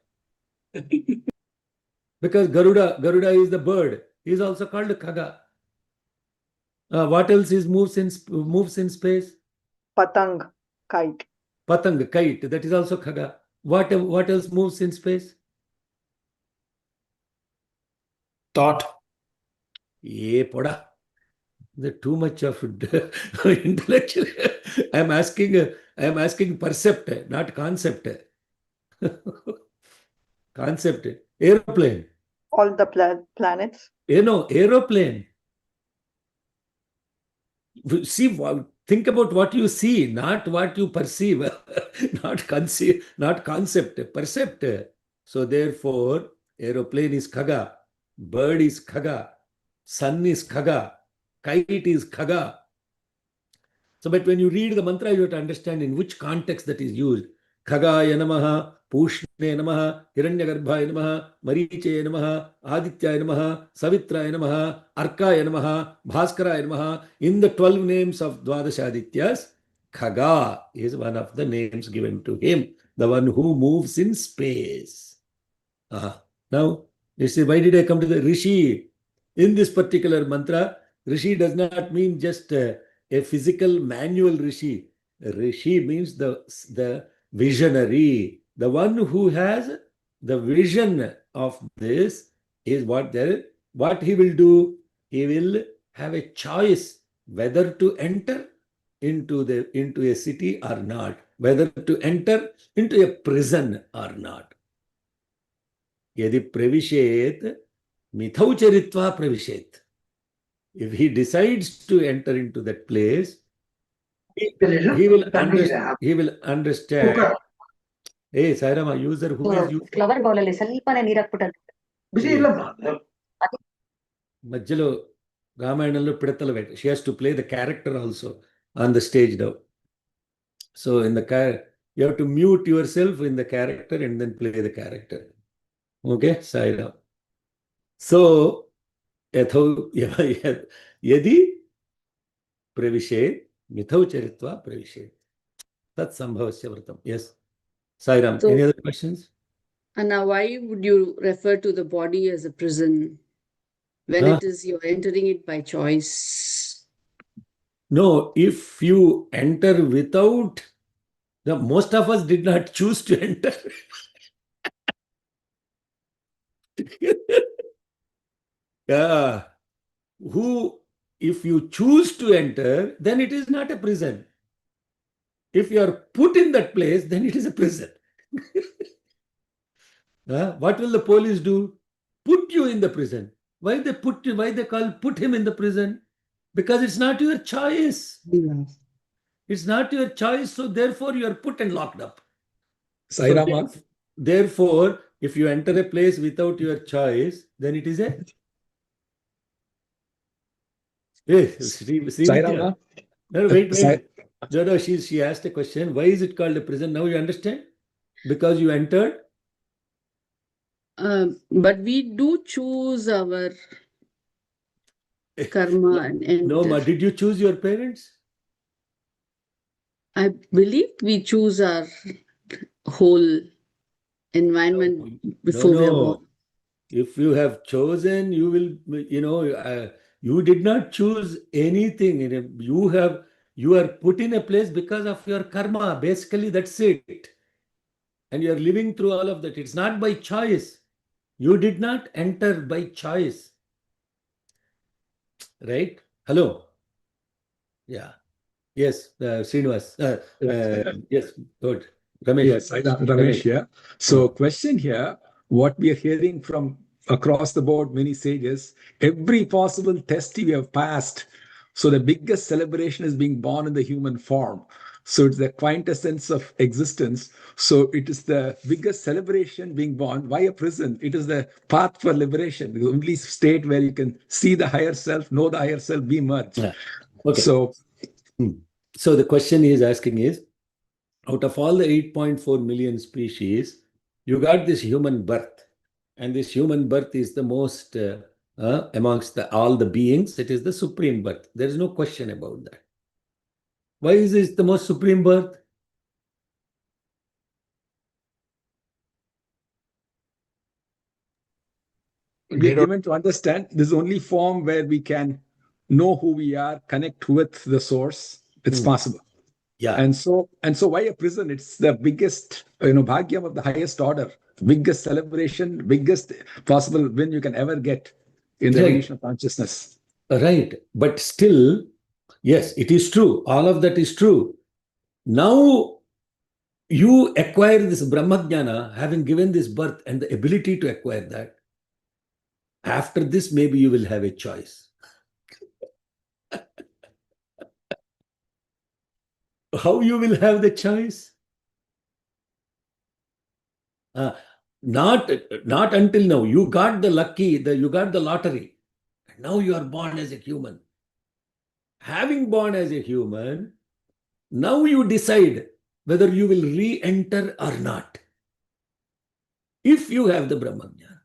Because Garuda is the bird. He is also called khaga. What else is moves in space? Patang. Kite. Patang, kite. That is also khaga. What else moves in space? Thought. Ye poda. There's too much of intellectual. I am asking percept, not concept. Concept. Aeroplane. All the planets. Aeroplane. See, think about what you see, not what you perceive, not conceive, not concept, percept. So therefore, aeroplane is khaga, bird is khaga, sun is khaga, kite is khaga. So, but when you read the mantra, you have to understand in which context that is used. Khagaya namaha, Pushne namaha, Hiranyagarbhaya namaha, Mariche namaha, Adityaya namaha, Savitraya namaha, Arkaya namaha, Bhaskaraya namaha. In the 12 names of Dwadashadityas, Khaga is one of the names given to him, the one who moves in space. Now, let's see, why did I come to the rishi? In this particular mantra, rishi does not mean just a physical manual rishi. Rishi means the visionary, the one who has the vision of this is what he will do. He will have a choice whether to enter into a city or not, whether to enter into a prison or not. Yadi pravishet mithau charitva pravishet. If he decides to enter into that place, he will understand. Hey, Sairama, user who is using flower bowl ಅಲ್ಲಿ ಸ್ವಲ್ಪನೇ ನೀರ್ ಹಾಕ್ಬಿಟ್ಟು ಬಿಸಿ ಇಲ್ಲ ಮಧ್ಯలో ರಾಮಾಯಣಲ್ಲೂ Pidatal vet. She has to play the character also on the stage now. So in the you have to mute yourself in the character and then play the character. Okay, Sairama. So यदि प्रविशे मिथौ चरित्वा प्रविशे तत्संभवस्य व्रतम. Yes, Sairam. So- Any other questions? And now, why would you refer to the body as a prison when Huh? it is you're entering it by choice? No, if you enter without, most of us did not choose to enter. Yeah. If you choose to enter, then it is not a prison. If you are put in that place, then it is a prison. What will the police do? Put you in the prison. Why they put him in the prison? Because it's not your choice. It's not your choice, so therefore you are put and locked up. Sairama. So therefore, if you enter a place without your choice, then it is a Sairama. No, wait. No, she asked a question. Why is it called a prison? Now you understand? Because you entered. But we do choose our karma and enter. No, ma, did you choose your parents? I believe we choose our whole environment before we are born. If you have chosen, you will, you did not choose anything. You are put in a place because of your karma. Basically, that's it. And you are living through all of that. It's not by choice. You did not enter by choice. Right? Hello? Yeah. Yes, Srinivas. Yes, good. Ramesh. Yes, Ramesh here. So, question here, what we are hearing from across the board, many sages, every possible test we have passed. So the biggest celebration is being born in the human form. So it's the quintessence of existence. So it is the biggest celebration being born. Why a prison? It is the path for liberation, the only state where you can see the higher self, know the higher self, be merged. Yeah. Okay. So So the question he is asking is, out of all the 8.4 million species, you got this human birth, and this human birth is the most amongst all the beings. It is the supreme birth. There is no question about that. Why is this the most supreme birth? we're given to understand this is the only form where we can know who we are, connect with the source. It's possible. Yeah. And so why a prison? It's the biggest, bhagyam of the highest order, biggest celebration, biggest possible win you can ever get in the Right. evolution of consciousness. Right. But still, yes, it is true. All of that is true. Now you acquire this Brahmajnana, having given this birth and the ability to acquire that. After this, maybe you will have a choice. How you will have the choice? Not until now. You got the you got the lottery. Now you are born as a human. Having born as a human, now you decide whether you will re-enter or not. If you have the Brahmajnana,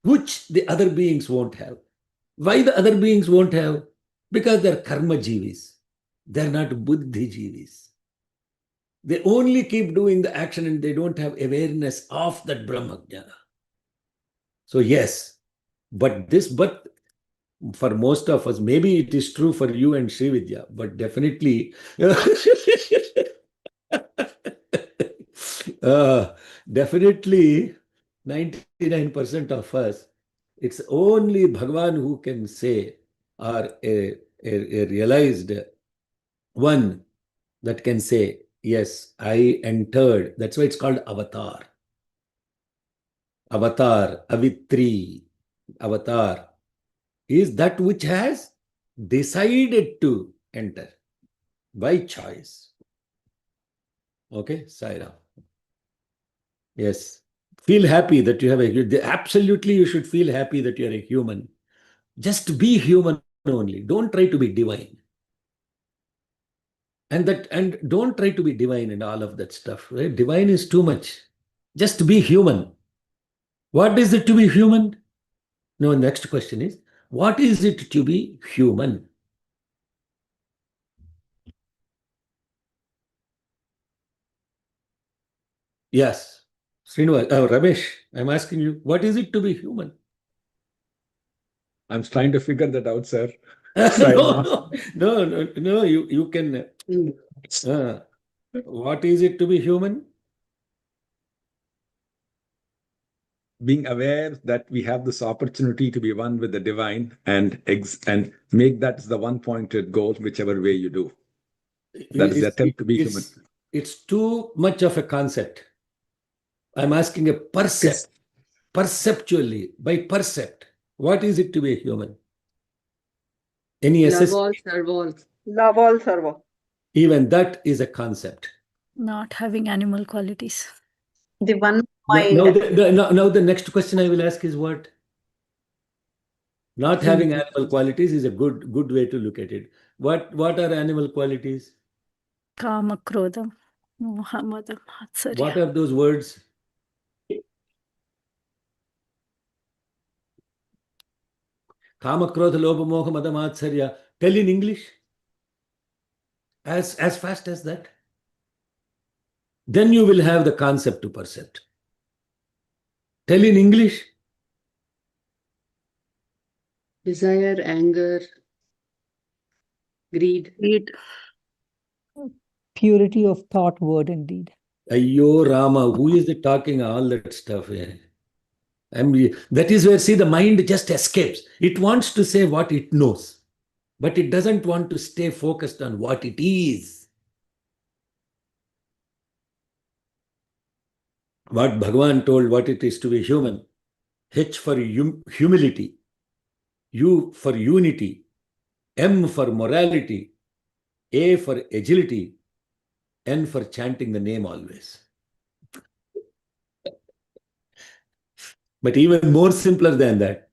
which the other beings won't have. Why the other beings won't have? Because they're karma jivis. They're not buddhi jivis. They only keep doing the action and they don't have awareness of that Brahmajnana. So yes, but for most of us, maybe it is true for you and Srividya, but definitely definitely 99% of us, it's only Bhagavan who can say, or a realized one that can say, yes, I entered. That's why it's called avatar. Avatar, avitri, avatar is that which has decided to enter by choice. Okay, Saira. Yes. Feel happy that you have absolutely you should feel happy that you're a human. Just be human only. Don't try to be divine. And don't try to be divine and all of that stuff. Right? Divine is too much. Just be human. What is it to be human? No, next question is, what is it to be human? Yes. Ramesh, I'm asking you, what is it to be human? I'm trying to figure that out, sir. No, you can. What is it to be human? Being aware that we have this opportunity to be one with the divine and make that the one pointed goal, whichever way you do. That is the attempt to be human. It's too much of a concept. I'm asking a percept. Perceptually, by percept, what is it to be a human? Any Love assessment? all, serve all. Love all, serve. Even that is a concept. Not having animal qualities. The one Now, mind. now the next question I will ask is what? Not having animal qualities is a good way to look at it. What are animal qualities? Kama, Krodha, Moha, Mada, What Matsarya. are those words? Kama, Krodha, Lobha, Moha, Mada, Matsarya. Tell in English. As fast as that. Then you will have the concept to percept. Tell in English. Desire, anger, greed. Greed. Purity of thought, word, and deed. Ayyo Rama, who is it talking all that stuff? That is where, see, the mind just escapes. It wants to say what it knows, but it doesn't want to stay focused on what it is. What Bhagavan told what it is to be human. H for humility, U for unity, M for morality, A for agility, N for chanting the name always. But even more simpler than that,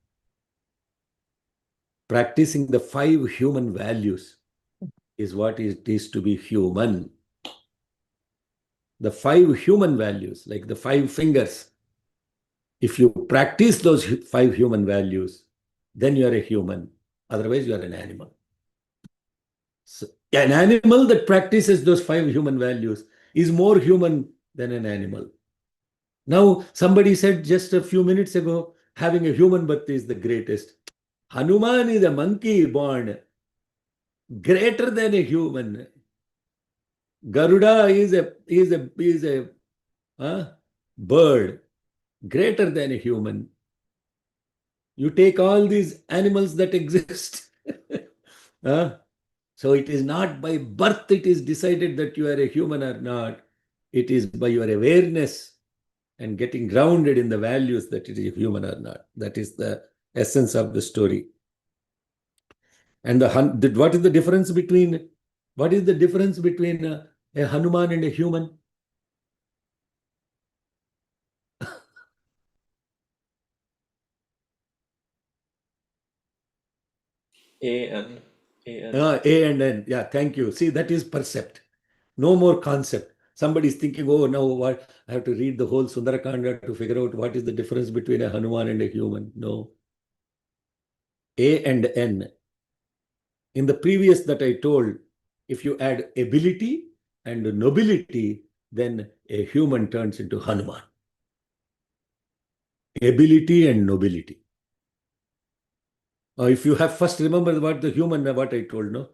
practicing the 5 human values is what it is to be human. The 5 human values, like the 5 fingers, if you practice those 5 human values, then you are a human. Otherwise, you are an animal. So, an animal that practices those 5 human values is more human than an animal. Now, somebody said just a few minutes ago, having a human birth is the greatest. Hanuman is a monkey born, greater than a human. Garuda is a bird, greater than a human. You take all these animals that exist. So it is not by birth it is decided that you are a human or not. It is by your awareness and getting grounded in the values that it is a human or not. That is the essence of the story. And what is the difference between a Hanuman and a human? A and N. A and N. Yeah, thank you. See, that is percept. No more concept. Somebody is thinking, oh, now what? I have to read the whole Sundarakanda to figure out what is the difference between a Hanuman and a human. No. A and N. In the previous that I told, if you add ability and nobility, then a human turns into Hanuman. Ability and nobility. If you have first remember what the human, what I told, no?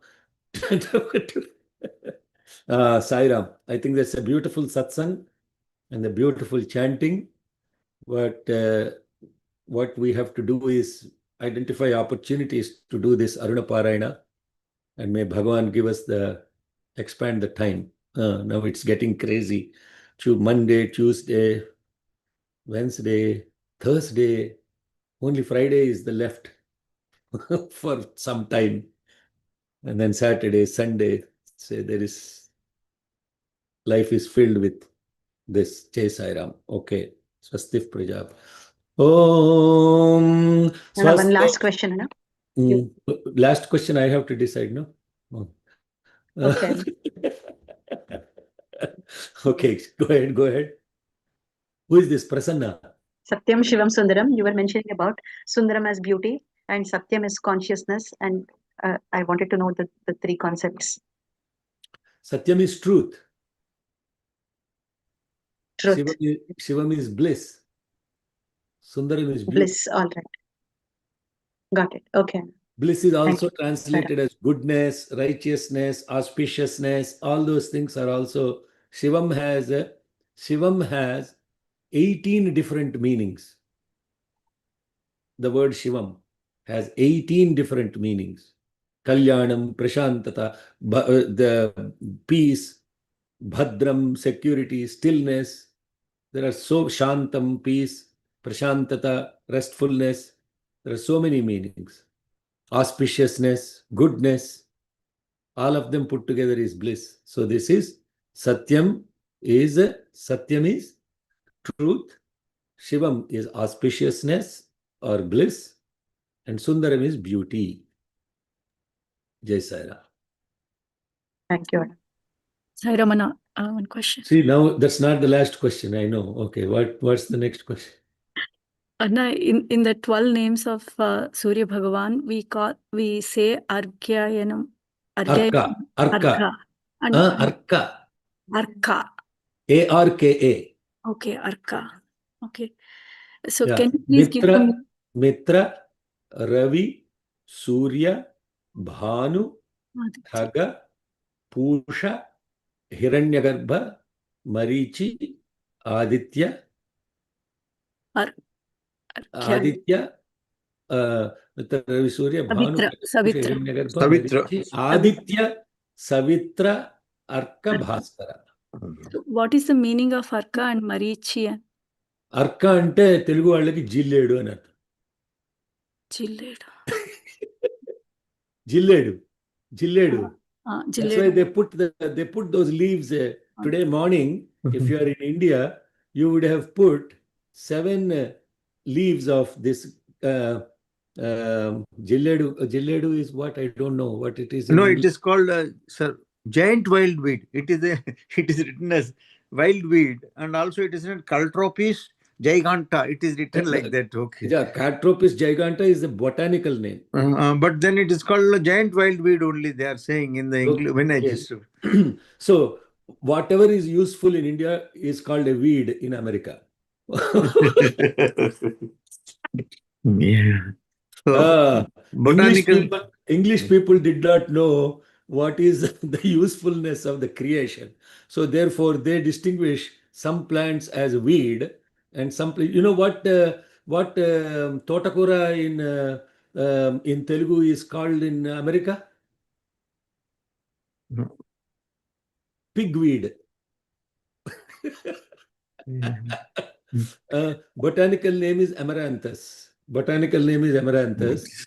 Sairam, I think that's a beautiful satsang and a beautiful chanting. But what we have to do is identify opportunities to do this Aruna Parayana, and may Bhagavan give us expand the time. Now it's getting crazy. Monday, Tuesday, Wednesday, Thursday, only Friday is the left for some time. And then Saturday, Sunday, say life is filled with this. Jai Sai Ram. Okay. Swastif Prajap. Om. One last question, Anna. Last question I have to decide, no? Okay. Okay, go ahead. Who is this? Prasanna? Satyam Shivam Sundaram. You were mentioning about Sundaram as beauty and Satyam as consciousness, and I wanted to know the 3 concepts. Satyam is truth. Truth. Shivam is bliss. Sundaram is beauty. Bliss. All right. Got it. Okay. Bliss is also translated as goodness, righteousness, auspiciousness. All those things are also. Shivam has 18 different meanings. The word Shivam has 18 different meanings. Kalyanam, Prashantata, the peace, Bhadram, security, stillness. There are so Shantam, peace, Prashantata, restfulness. There are so many meanings. Auspiciousness, goodness, all of them put together is bliss. So this is Satyam is truth, Shivam is auspiciousness or bliss, and Sundaram is beauty. Jai Sai Ram. Thank you. Sai Ramana, one question. See, now that's not the last question, I know. Okay, what's the next question? Anna, in the 12 names of Surya Bhagavan, we say Arghyayanam. Arka. Arka. Arka. Arka. Arka. Okay, Arka. Okay. So Yeah. can you please give them Mitra, Ravi, Surya, Bhanu, Haga, Pusha, Hiranyagarbha, Marichi, Aditya, Aditya, Ravi, Surya, Bhanu, Savitra. Marichi, Aditya, Savitra, Arka, Bhaskara. So what is the meaning of Arka and Marichi? Arka అంటే తెలుగు వాళ్ళకి జిల్లేడు అని అర్థం. Jilledu. జిల్లేడు. Jilledu. That's why they put those leaves today morning, if you are in India, you would have put 7 leaves of this Jilledu. Jilledu is what? I don't know what it is in No, it English. is called sir, giant wild weed. It is it is written as wild weed, and also it is not Caltropis giganta. It is written like that. Okay. Yeah, Catropis giganta is the botanical name. But then it is called a giant wild weed only. They are saying in the English when I just. So whatever is useful in India is called a weed in America. Yeah. Botanical. English people did not know what is the usefulness of the creation. So therefore, they distinguish some plants as weed and some. You know what Totakura in Telugu is called in America? Pigweed. Botanical name is amaranthus. Botanical name is amaranthus.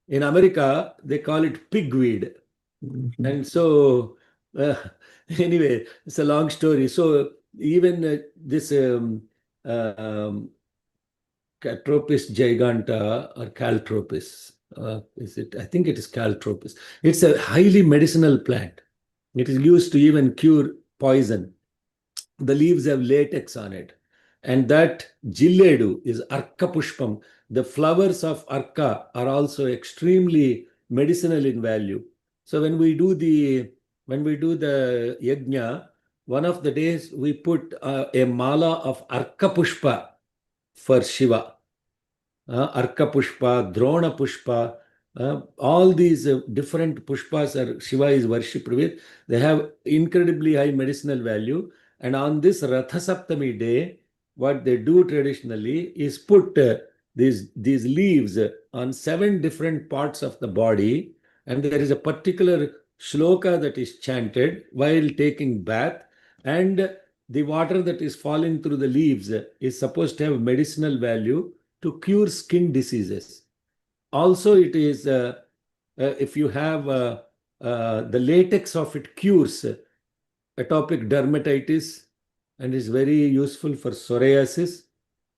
In America, they call it pigweed. And so, anyway, it's a long story. So even this Catropis giganta or Caltropis, is it? I think it is Caltropis. It's a highly medicinal plant. It is used to even cure poison. The leaves have latex on it. And that Jilledu is Arka Pushpam. The flowers of Arka are also extremely medicinal in value. So when we do the yajna, one of the days we put a mala of Arka Pushpa for Shiva. Arka Pushpa, Drona Pushpa, all these different pushpas are Shiva is worshipped with. They have incredibly high medicinal value. And on this Ratha Saptami day, what they do traditionally is put these leaves on 7 different parts of the body. And there is a particular shloka that is chanted while taking bath. And the water that is falling through the leaves is supposed to have medicinal value to cure skin diseases. Also, it is, if you have the latex of it cures atopic dermatitis and is very useful for psoriasis,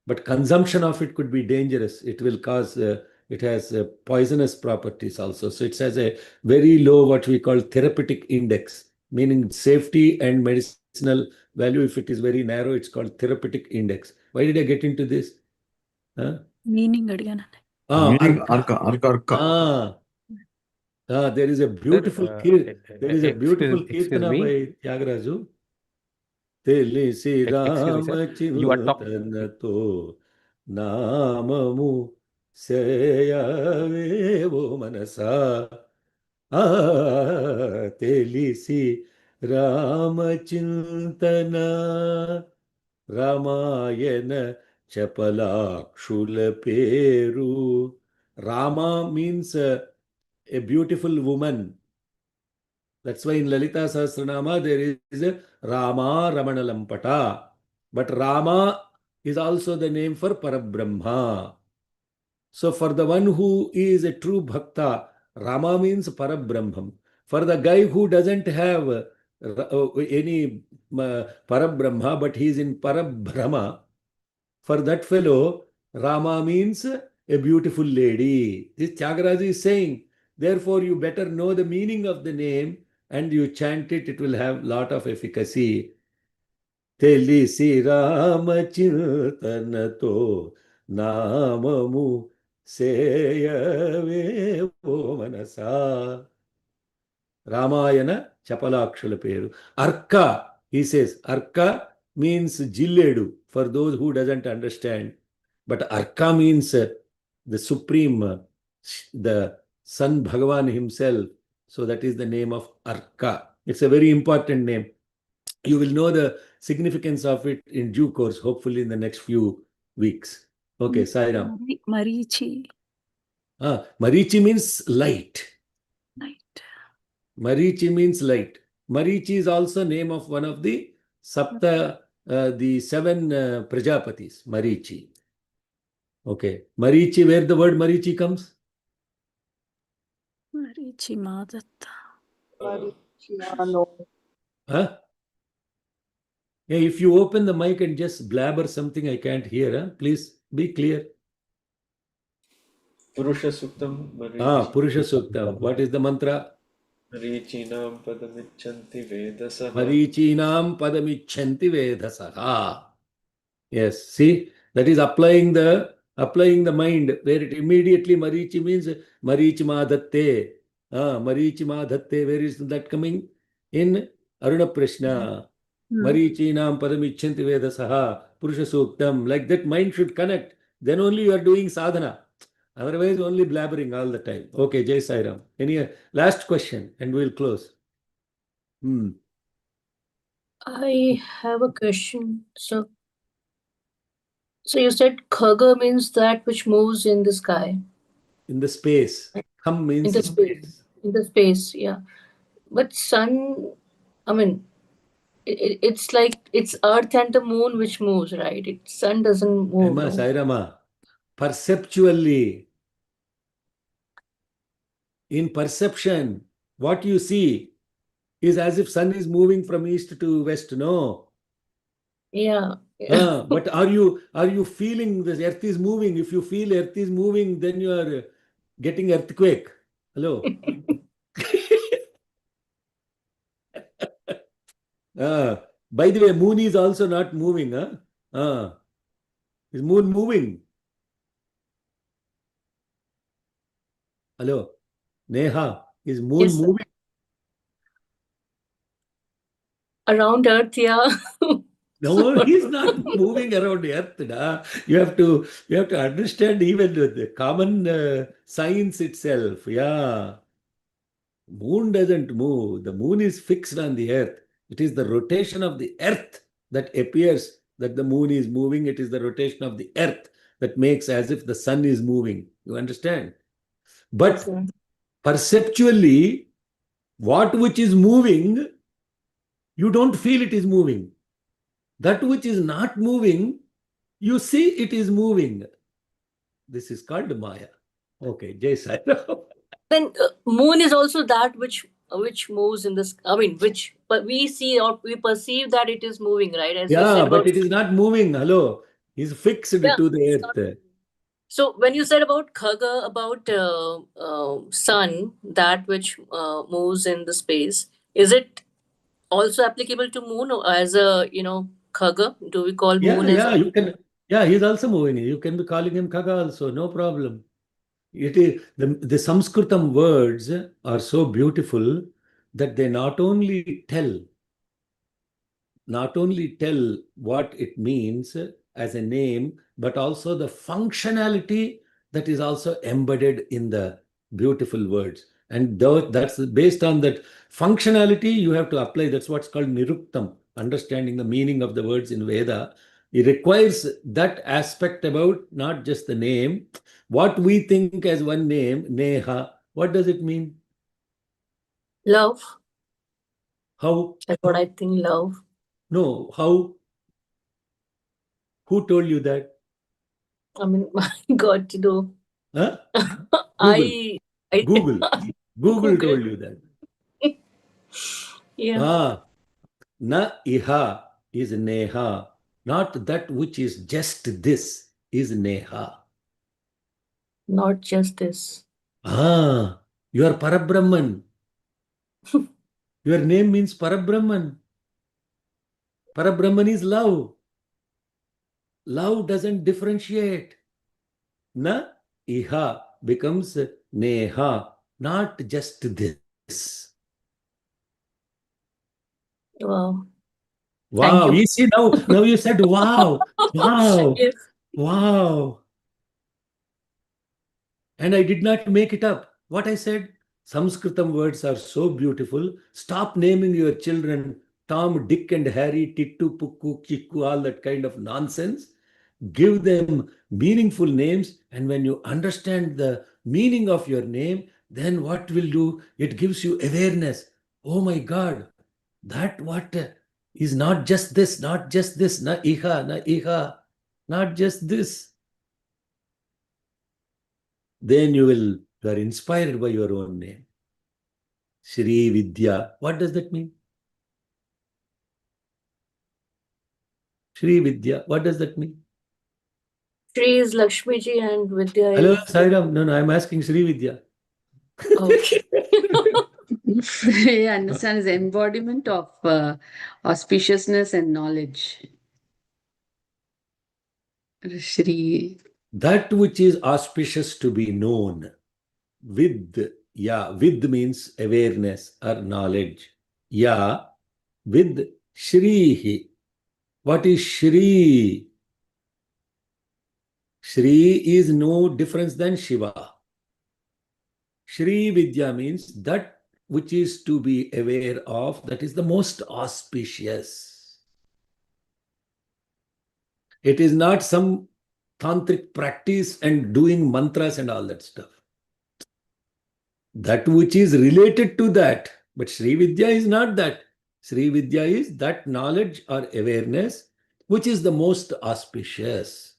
but consumption of it could be dangerous. It will cause, it has poisonous properties also. So it has a very low, what we call therapeutic index, meaning safety and medicinal value. If it is very narrow, it's called therapeutic index. Why did I get into this? Meaning again. Arka. There is a beautiful kirtana by Tyagaraja. Telisi Ramachinutanato Namamu Seyavevo Manasa. Telisi Ramachintana Ramayana Chapalakshula Peru. Rama means a beautiful woman. That's why in Lalita Sahasranama there is a Rama Ramana Lampata. But Rama is also the name for Parabrahma. So for the one who is a true Bhakta, Rama means Parabrahmam. For the guy who doesn't have any Parabrahma, but he is in Parabrahma, for that fellow, Rama means a beautiful lady. This Tyagaraja is saying, therefore you better know the meaning of the name and you chant it, it will have lot of efficacy. Telisi Ramachintanato Namamu Seyave Manasa. Ramayana Chapalakshula Peru. Arka, he says, Arka means Jilledu for those who doesn't understand. But Arka means the supreme, the Sun Bhagavan himself. So that is the name of Arka. It's a very important name. You will know the significance of it in due course, hopefully in the next few weeks. Okay, Sairam. Marichi. Marichi means light. Light. Marichi means light. Marichi is also name of one of the Sapta, the 7 Prajapatis. Marichi. Okay. Marichi, where the word Marichi comes? Marichi Madatta. Mariciano. Huh? Hey, if you open the mic and just blabber something, I can't hear. Huh? Please be clear. Purusha Suktam Purusha Sukta. What is the mantra? Marichinam padamichanti vedasaha. Marichinam padamichanti vedasaha. Yes, see, that is applying the mind, where it immediately Marichi means Marichima Datte. Marichima Datte, where is that coming? In Aruna Prashna. Marichinam padamichanti vedasaha. Purusha Suktam. Like that, mind should connect. Then only you are doing sadhana. Otherwise, only blabbering all the time. Okay, Jai Sairam. Any last question, and we'll close. I have a question. So you said Khaga means that which moves in the sky. In the space. Kham means In the space. In the space, yeah. But sun, I mean, it's like it's Earth and the moon which moves, right? Sun doesn't move. Emma, No? Sairama, perceptually, in perception, what you see is as if sun is moving from east to west. No. Yeah. But are you feeling the earth is moving? If you feel earth is moving, then you are getting earthquake. Hello. By the way, moon is also not moving. Is moon moving? Hello. Neha, is moon Yes, sir. moving? Around Earth, yeah. No, he's not moving around the earth. Da. You have to understand even the common science itself. Yeah. Moon doesn't move. The moon is fixed on the earth. It is the rotation of the earth that appears that the moon is moving. It is the rotation of the earth that makes as if the sun is moving. You understand? But Yes, sir. perceptually, what which is moving, you don't feel it is moving. That which is not moving, you see it is moving. This is called Maya. Okay, Jai Sai Ram. Then moon is also that which moves in this. I mean, but we see or we perceive that it is moving, right? As you Yeah, said but about it is not moving. Hello. It's fixed yeah, to the it's not earth. So when you said about Khaga, about sun, that which moves in the space, is it also applicable to moon or as a Khaga? Do we call Yeah, moon as yeah, you can. Yeah, he's also moving. You can be calling him Kaga also, no problem. It is the Sanskritam words are so beautiful that they not only tell what it means as a name, but also the functionality that is also embedded in the beautiful words. And that's based on that functionality, you have to apply. That's what's called niruktam, understanding the meaning of the words in Veda. It requires that aspect about not just the name. What we think as one name, Neha, what does it mean? love? How? That's what I think. Love. No, how? Who told you that? I mean, my God, to do. Huh? Google. I Google. Google Google. told you that. Yeah. Na iha is neha. Not that which is just this is neha. Not just this. You are Parabrahman. Your name means Parabrahman. Parabrahman is love. Love doesn't differentiate. Na iha becomes neha. Not just this. Wow. Wow. Thank you. You see, now you said wow. Wow. Yes. Wow. And I did not make it up. What I said, Sanskritam words are so beautiful. Stop naming your children Tom, Dick, and Harry, Tittu, Pukku, Chikku, all that kind of nonsense. Give them meaningful names. And when you understand the meaning of your name, then what will do? It gives you awareness. Oh my God, that what is not just this, na iha, not just this. Then you are inspired by your own name. Shri Vidya. What does that mean? Shri Vidya. What does that mean? Shri is Lakshmi ji and Vidya Hello, is. Sairam. No, I'm asking Shri Vidya. Okay. I understand is embodiment of auspiciousness and knowledge. Shri. That which is auspicious to be known. With means awareness or knowledge. With Shri. What is Shri? Shri is no difference than Shiva. Shri Vidya means that which is to be aware of, that is the most auspicious. It is not some tantric practice and doing mantras and all that stuff. That which is related to that. But Sri Vidya is not that. Sri Vidya is that knowledge or awareness which is the most auspicious.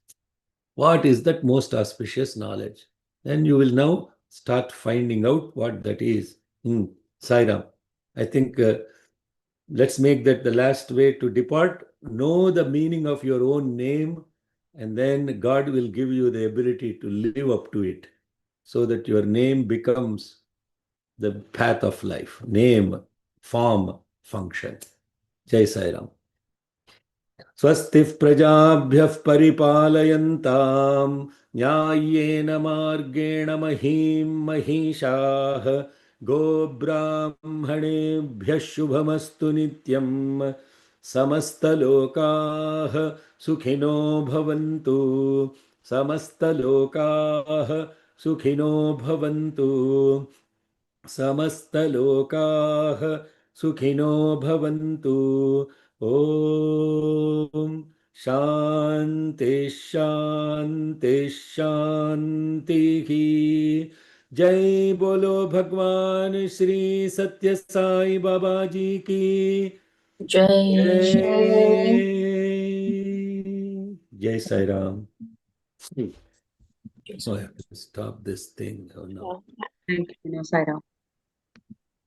What is that most auspicious knowledge? Then you will now start finding out what that is. Sairam, I think let's make that the last way to depart. Know the meaning of your own name, and then God will give you the ability to live up to it so that your name becomes the path of life. Name, form, function. Jai Sai Ram. स्वस्ति प्रजाभ्यः परिपालयन्तां न्याय्येन मार्गेण महीं महिषाः गोब्राह्मणेभ्यः शुभमस्तु नित्यं समस्तलोकाः सुखिनो भवन्तु समस्तलोकाः सुखिनो भवन्तु समस्तलोकाः सुखिनो भवन्तु ॐ शान्ति शान्ति शान्तिः जय बोलो भगवान श्री सत्य साई बाबा जी की Jai. जय Sai Ram. So I have to stop this thing now. Thank you, Sai Ram.